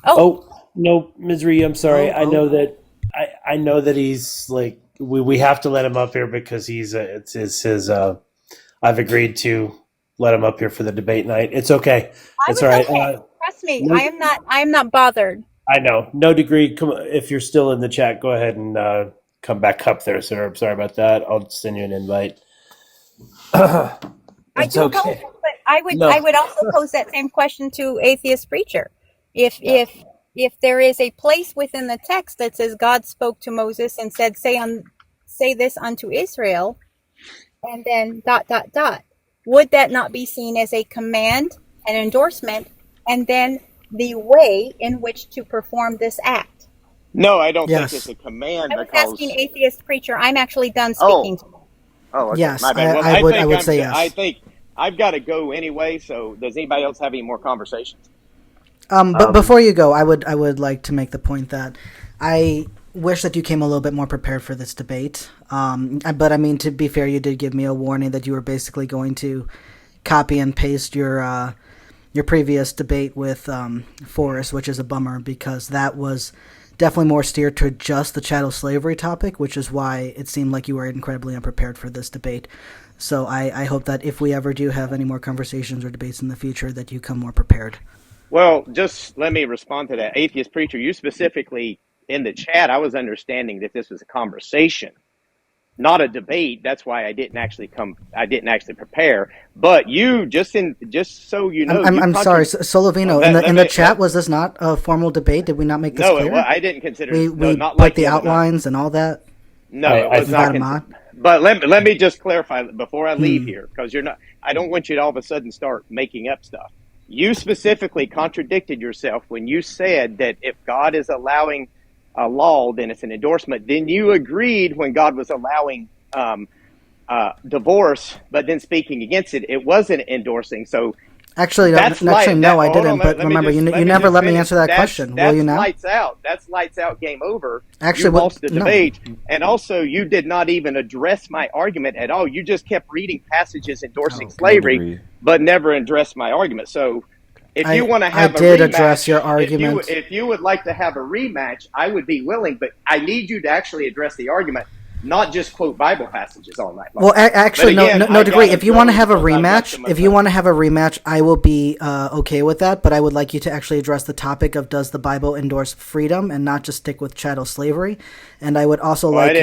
Oh no, Misery. I'm sorry. I know that. I know that he's like we have to let him up here because he's it's his. I've agreed to let him up here for the debate night. It's okay. It's all right. Okay. Trust me, I am not bothered. I know. No degree. Come on, if you're still in the chat, go ahead and come back up there, sir. I'm sorry about that. I'll send you an invite. It's okay. But I would also pose that same question to atheist preacher. If there is a place within the text that says God spoke to Moses and said, say this unto Israel, and then ... would that not be seen as a command, an endorsement, and then the way in which to perform this act? No, I don't think it's a command. I was asking atheist preacher. I'm actually done speaking. Okay. Yes, My bad. Well, I would say yes. I think I've got to go anyway. So, does anybody else have any more conversations? But before you go, I would like to make the point that I wish that you came a little bit more prepared for this debate. But I mean, to be fair, you did give me a warning that you were basically going to copy and paste your previous debate with Forrest, which is a bummer because that was definitely more steered to just the chattel slavery topic, which is why it seemed like you were incredibly unprepared for this debate. So I hope that if we ever do have any more conversations or debates in the future, that you come more prepared. Well, just let me respond to that. Atheist preacher, you specifically in the chat, I was understanding that this was a conversation, not a debate. That's why I didn't actually prepare. But you, just so you know, I'm sorry, Solovino. In the chat, was this not a formal debate? Did we not make this clear? No, I didn't consider we not put like the outlines and all that. No, it was not. But let me just clarify before I leave here, because I don't want you to all of a sudden start making up stuff. You specifically contradicted yourself when you said that if God is allowing a law, then it's an endorsement. Then you agreed when God was allowing divorce, but then speaking against it, it wasn't endorsing. So actually, no, I didn't. But remember, you never let me answer that question. Will you now? Lights out. That's lights out. Game over. Actually, you lost the debate, and also you did not even address my argument at all. You just kept reading passages endorsing slavery, but never addressed my argument. So, if you want to have I did address your argument. If you would like to have a rematch, I would be willing, but I need you to actually address the argument. Not just quote Bible passages all night long. Well, actually, no degree. If you want to have a rematch, I will be okay with that. But I would like you to actually address the topic of does the Bible endorse freedom and not just stick with chattel slavery. And I would also like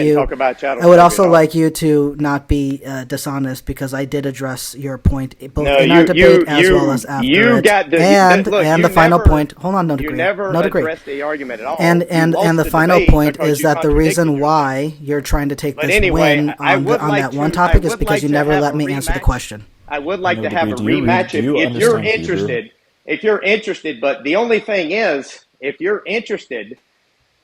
you to not be dishonest because I did address your point both in our debate as well as after and the final point. Hold on, no degree. You never addressed the argument at all. And the final point is that the reason why you're trying to take this win on that one topic is because you never let me answer the question. I would like to have a rematch if you're interested. If you're interested, but the only thing is, if you're interested,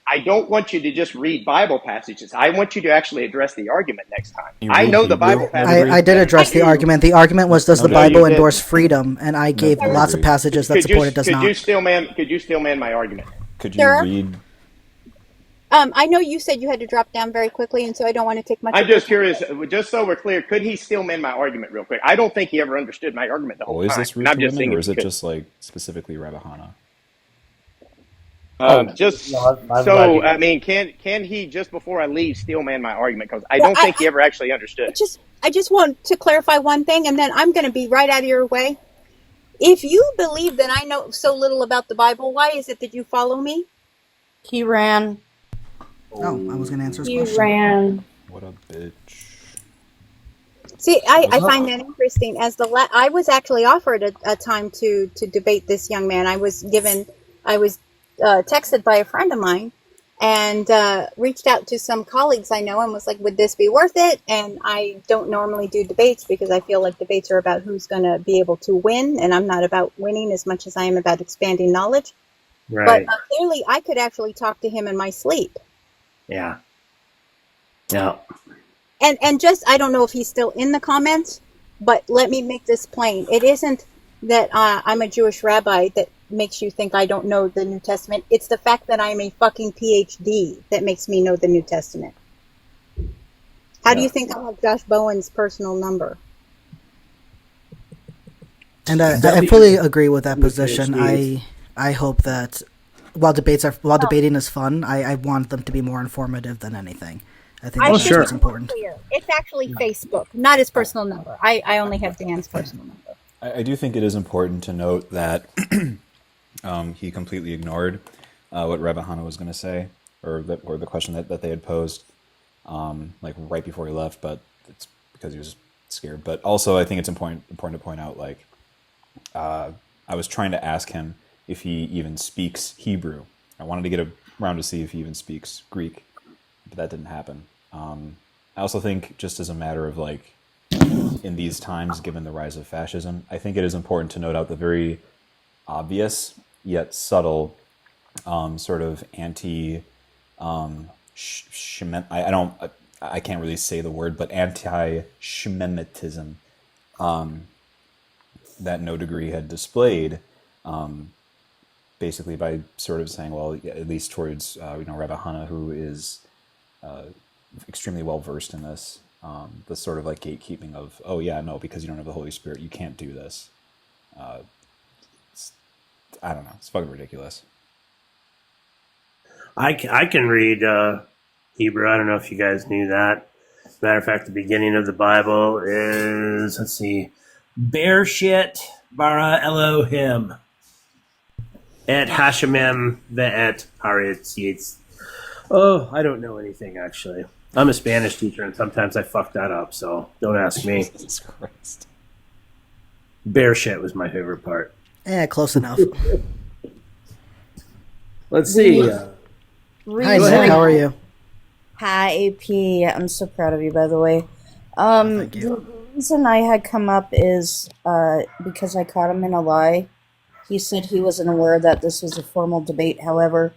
I don't want you to just read Bible passages. I want you to actually address the argument next time. I know the Bible passages. I did address the argument. The argument was, does the Bible endorse freedom? And I gave lots of passages that support it does not. Could you still man my argument? Could you read? I know you said you had to drop down very quickly, and so I don't want to take much I'm of your just time. curious, just so we're clear, could he still mend my argument real quick? I don't think he ever understood my argument the whole Oh, is time, this and rude I'm to just women, seeing or if is he it could. just like specifically Rabbi Hana? Oh, Just I'm glad so you I guys. mean, can he just before I leave still man my argument? Because I Well, don't think he ever actually understood I it. just want to clarify one thing, and then I'm going to be right out of your way. If you believe that I know so little about the Bible, why is it that you follow me? He ran. Oh, I was going to answer his He question. ran. What a bitch. See, Was I it? find that interesting. I was actually offered a time to debate this young man. I was texted by a friend of mine, and reached out to some colleagues I know and was like, "Would this be worth it?" And I don't normally do debates because I feel like debates are about who's going to be able to win, and I'm not about winning as much as I am about expanding knowledge. But Right. clearly, I could actually talk to him in my sleep. Yeah. Yeah. And just, I don't know if he's still in the comments, but let me make this plain. It isn't that I'm a Jewish rabbi that makes you think I don't know the New Testament. It's the fact that I'm a fucking PhD that makes me know the New Testament. How do you think I have Josh Bowen's personal number? And I fully agree with that position. I hope that while debating is fun, I want them to be more informative than anything. I think that's what's important. Clear. It's actually Facebook, not his personal number. I only have Dan's personal number. I do think it is important to note that he completely ignored what Rabbi Hana was going to say, or the question that they had posed, like right before he left. But it's because he was scared. But also, I think it's important to point out, like, I was trying to ask him if he even speaks Hebrew. I wanted to get around to see if he even speaks Greek, but that didn't happen. I also think, just as a matter of, like, in these times, given the rise of fascism, I think it is important to note out the very obvious yet subtle sort of anti I can't really say the word, but anti-Shemitism that No Degree had displayed, basically by sort of saying, well, yeah, at least towards Rabbi Hana, who is extremely well versed in this, the sort of like gatekeeping of, oh yeah, no, because you don't have the Holy Spirit, you can't do this. I don't know, it's fucking ridiculous. I can read Hebrew. I don't know if you guys knew that. As a matter of fact, the beginning of the Bible is, let's see, Bereshit bara Elohim et Hashemem ve'et haaretz yitz. Oh, I don't know anything, actually. I'm a Spanish teacher, and sometimes I fuck that up, so don't ask me. Jesus Christ. Bereshit was my favorite part. Close enough. Let's see. Hi, Nick. How are you? Hi, AP. I'm so proud of you, by the way. Thank you. The reason I had come up is because I caught him in a lie. He said he wasn't aware that this was a formal debate. However,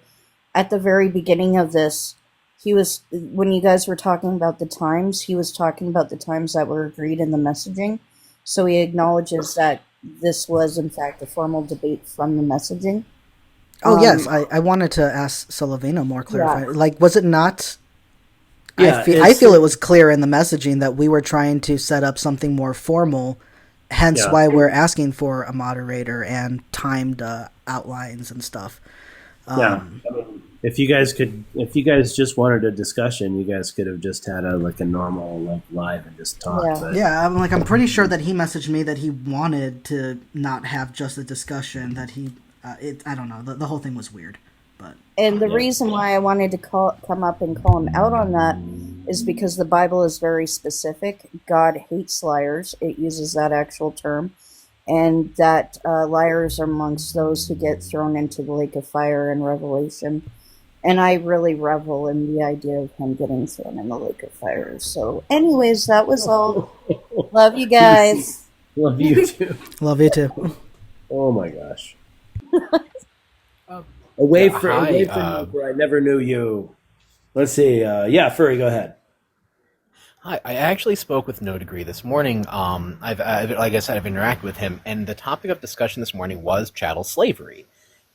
at the very beginning of this, when you guys were talking about the times, he was talking about the times that were agreed in the messaging. So he acknowledges that this was, in fact, a formal debate from the messaging. Oh, yes. I wanted to ask Solovino more clarify. Yeah. Like, was it not? Yeah, I feel it was clear in the messaging that we were trying to set up something more formal, hence why we're asking for a moderator and timed outlines and stuff. Yeah. I mean, if you guys just wanted a discussion, you guys could have just had a normal live and just talk. Yeah. But Yeah, I'm pretty sure that he messaged me that he wanted to not have just a discussion. That he, I don't know. The whole thing was weird, but. And the reason why I wanted to come up and call him out on that is because the Bible is very specific. God hates liars. It uses that actual term. And that liars are amongst those who get thrown into the lake of fire in Revelation. And I really revel in the idea of him getting thrown in the lake of fire. So anyways, that was all. Love you guys. Love you too. Love you too. Oh my gosh. Away from you, where I never knew you. Let's see. Furry, go ahead. Hi, I actually spoke with No Degree this morning. I've like I said, I've interacted with him, and the topic of discussion this morning was chattel slavery.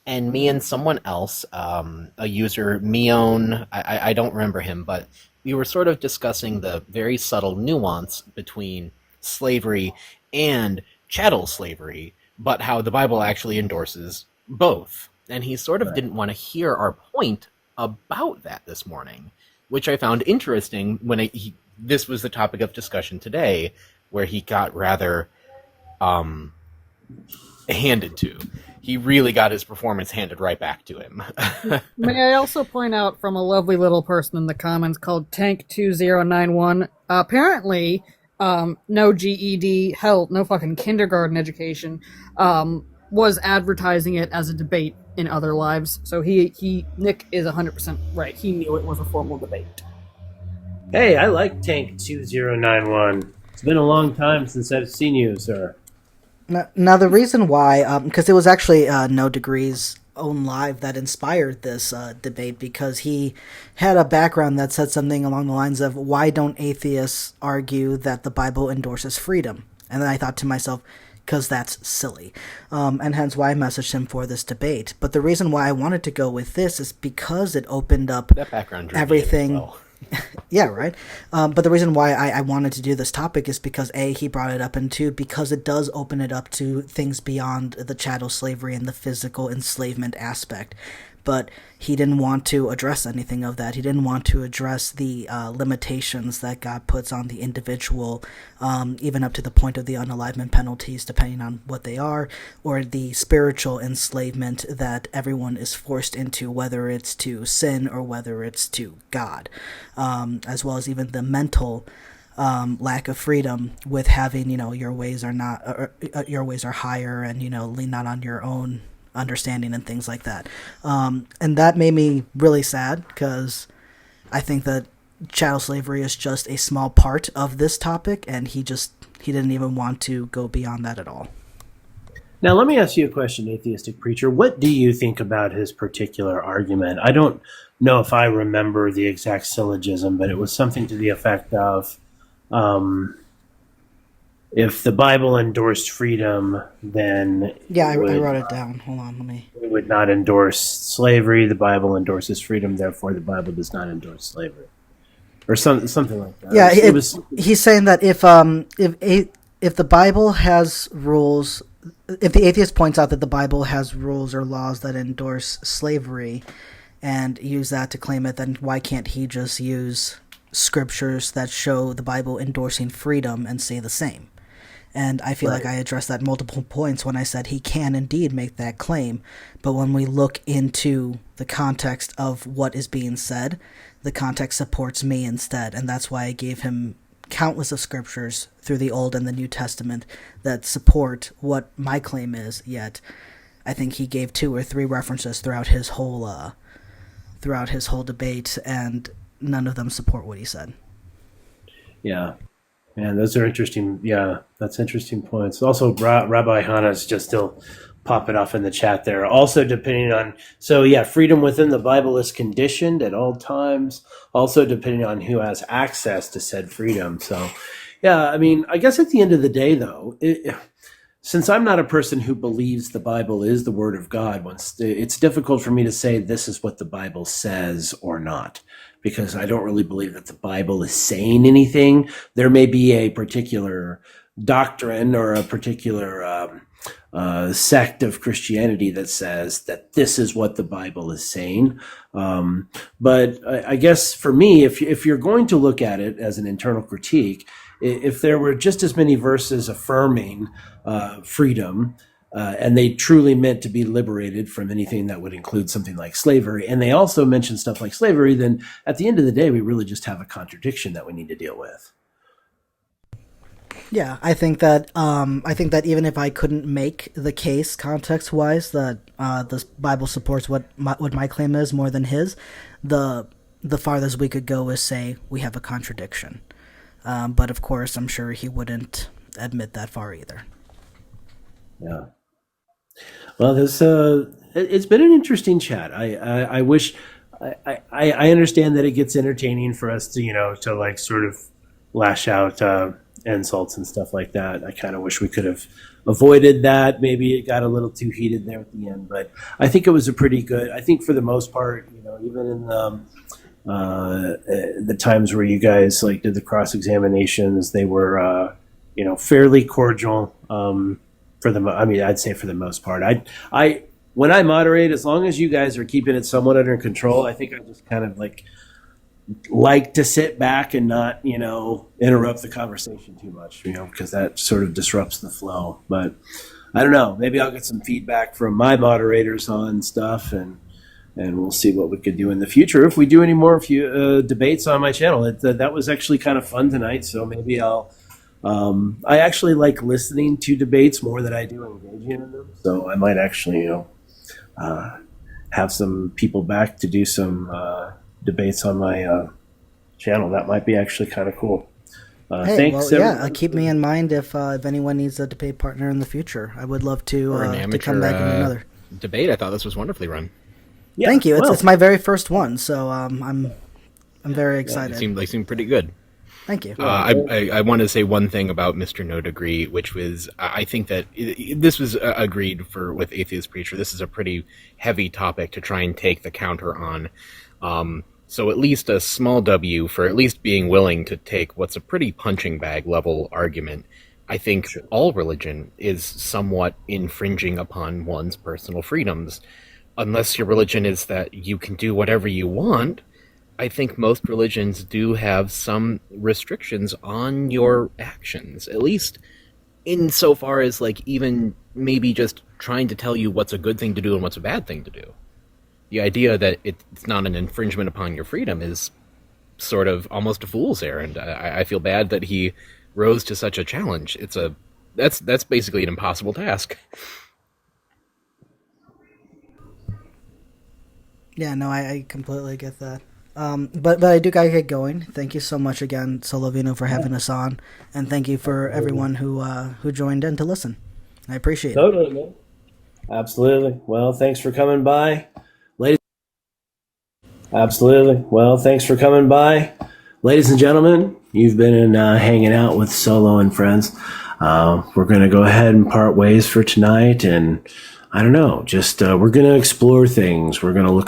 and me and someone else, a user, Mion, I don't remember him, but we were sort of discussing the very subtle nuance between slavery and chattel slavery, but how the Bible actually endorses both. And he sort of didn't want to hear our point about that this morning, which I found interesting when this was the topic of discussion today, where he got rather handed to. He really got his performance handed right back to him. May I also point out from a lovely little person in the comments called Tank2091, apparently, no GED, hell, no fucking kindergarten education, was advertising it as a debate in other lives. So Nick is 100% right. He knew it was a formal debate. Hey, I like Tank2091. It's been a long time since I've seen you, sir. Now the reason why, because it was actually No Degree's own live that inspired this debate, because he had a background that said something along the lines of, why don't atheists argue that the Bible endorses freedom? And then I thought to myself, because that's silly. And hence why I messaged him for this debate. But the reason why I wanted to go with this is because it opened up that background everything. Well. Yeah, right. But the reason why I wanted to do this topic is because A, he brought it up, and two, because it does open it up to things beyond the chattel slavery and the physical enslavement aspect. But he didn't want to address anything of that. He didn't want to address the limitations that God puts on the individual, even up to the point of the unalivement penalties, depending on what they are, or the spiritual enslavement that everyone is forced into, whether it's to sin or whether it's to God, as well as even the mental lack of freedom with having, your ways are not, your ways are higher, and lean not on your own understanding and things like that. And that made me really sad, because I think that chattel slavery is just a small part of this topic, and he didn't even want to go beyond that at all. Now, let me ask you a question, atheistic preacher. What do you think about his particular argument? I don't know if I remember the exact syllogism, but it was something to the effect of, if the Bible endorsed freedom, then I wrote it down. Hold on, let me. It would not endorse slavery. The Bible endorses freedom, therefore the Bible does not endorse slavery, or something like that. Yeah, he's saying that if the Bible has rules, if the atheist points out that the Bible has rules or laws that endorse slavery, and use that to claim it, then why can't he just use scriptures that show the Bible endorsing freedom and say the same? And I feel like I addressed that multiple points when I said he can indeed make that claim. But when we look into the context of what is being said, the context supports me instead. And that's why I gave him countless of scriptures through the Old and the New Testament that support what my claim is. Yet I think he gave 2 or 3 references throughout his whole debate, and none of them support what he said. Yeah. Man, those are interesting. Yeah, that's interesting points. Also, Rabbi Hana's just still popping off in the chat there. Also, depending on, freedom within the Bible is conditioned at all times. Also, depending on who has access to said freedom. So, yeah, I mean, I guess at the end of the day, though, since I'm not a person who believes the Bible is the Word of God, it's difficult for me to say this is what the Bible says or not, because I don't really believe that the Bible is saying anything. There may be a particular doctrine or a particular sect of Christianity that says that this is what the Bible is saying. But I guess for me, if you're going to look at it as an internal critique, if there were just as many verses affirming freedom, and they truly meant to be liberated from anything that would include something like slavery, and they also mention stuff like slavery, then at the end of the day, we really just have a contradiction that we need to deal with. Yeah, I think that even if I couldn't make the case context-wise that the Bible supports what my claim is more than his, the farthest we could go is say we have a contradiction. But of course, I'm sure he wouldn't admit that far either. Yeah. Well, it's been an interesting chat. I wish I understand that it gets entertaining for us to like sort of lash out insults and stuff like that. I kind of wish we could have avoided that. Maybe it got a little too heated there at the end, but I think it was a pretty good. I think for the most part, even in the times where you guys did the cross examinations, they were fairly cordial. For the, I'd say for the most part, I when I moderate, as long as you guys are keeping it somewhat under control, I think I just kind of like to sit back and not, interrupt the conversation too much, because that sort of disrupts the flow. But I don't know. Maybe I'll get some feedback from my moderators on stuff, and we'll see what we could do in the future if we do any more debates on my channel. That was actually kind of fun tonight, so maybe I'll. I actually like listening to debates more than I do engaging in them, so I might actually, have some people back to do some debates on my channel. That might be actually kind of cool. Thanks. Keep me in mind if anyone needs a debate partner in the future. I would love to come back and do another debate. I thought this was wonderfully run. Yeah, thank you. It's my very first one, so I'm very excited. They seemed pretty good. Thank you. I want to say one thing about Mr. No Degree, which was I think that this was agreed with Atheist Preacher. This is a pretty heavy topic to try and take the counter on. So at least a small W for at least being willing to take what's a pretty punching bag level argument. I think all religion is somewhat infringing upon one's personal freedoms. Unless your religion is that you can do whatever you want, I think most religions do have some restrictions on your actions, at least insofar as even maybe just trying to tell you what's a good thing to do and what's a bad thing to do. The idea that it's not an infringement upon your freedom is sort of almost a fool's errand. I feel bad that he rose to such a challenge. That's basically an impossible task. Yeah, no, I completely get that. But I do gotta get going. Thank you so much again, Solovino, for having us on, and thank you for everyone who joined in to listen. I appreciate it. Totally, man. Absolutely. Well, thanks for coming by, ladies. Absolutely. Well, thanks for coming by, ladies and gentlemen. You've been hanging out with Solo and friends. We're going to go ahead and part ways for tonight, and I don't know. Just we're going to explore things. We're going to look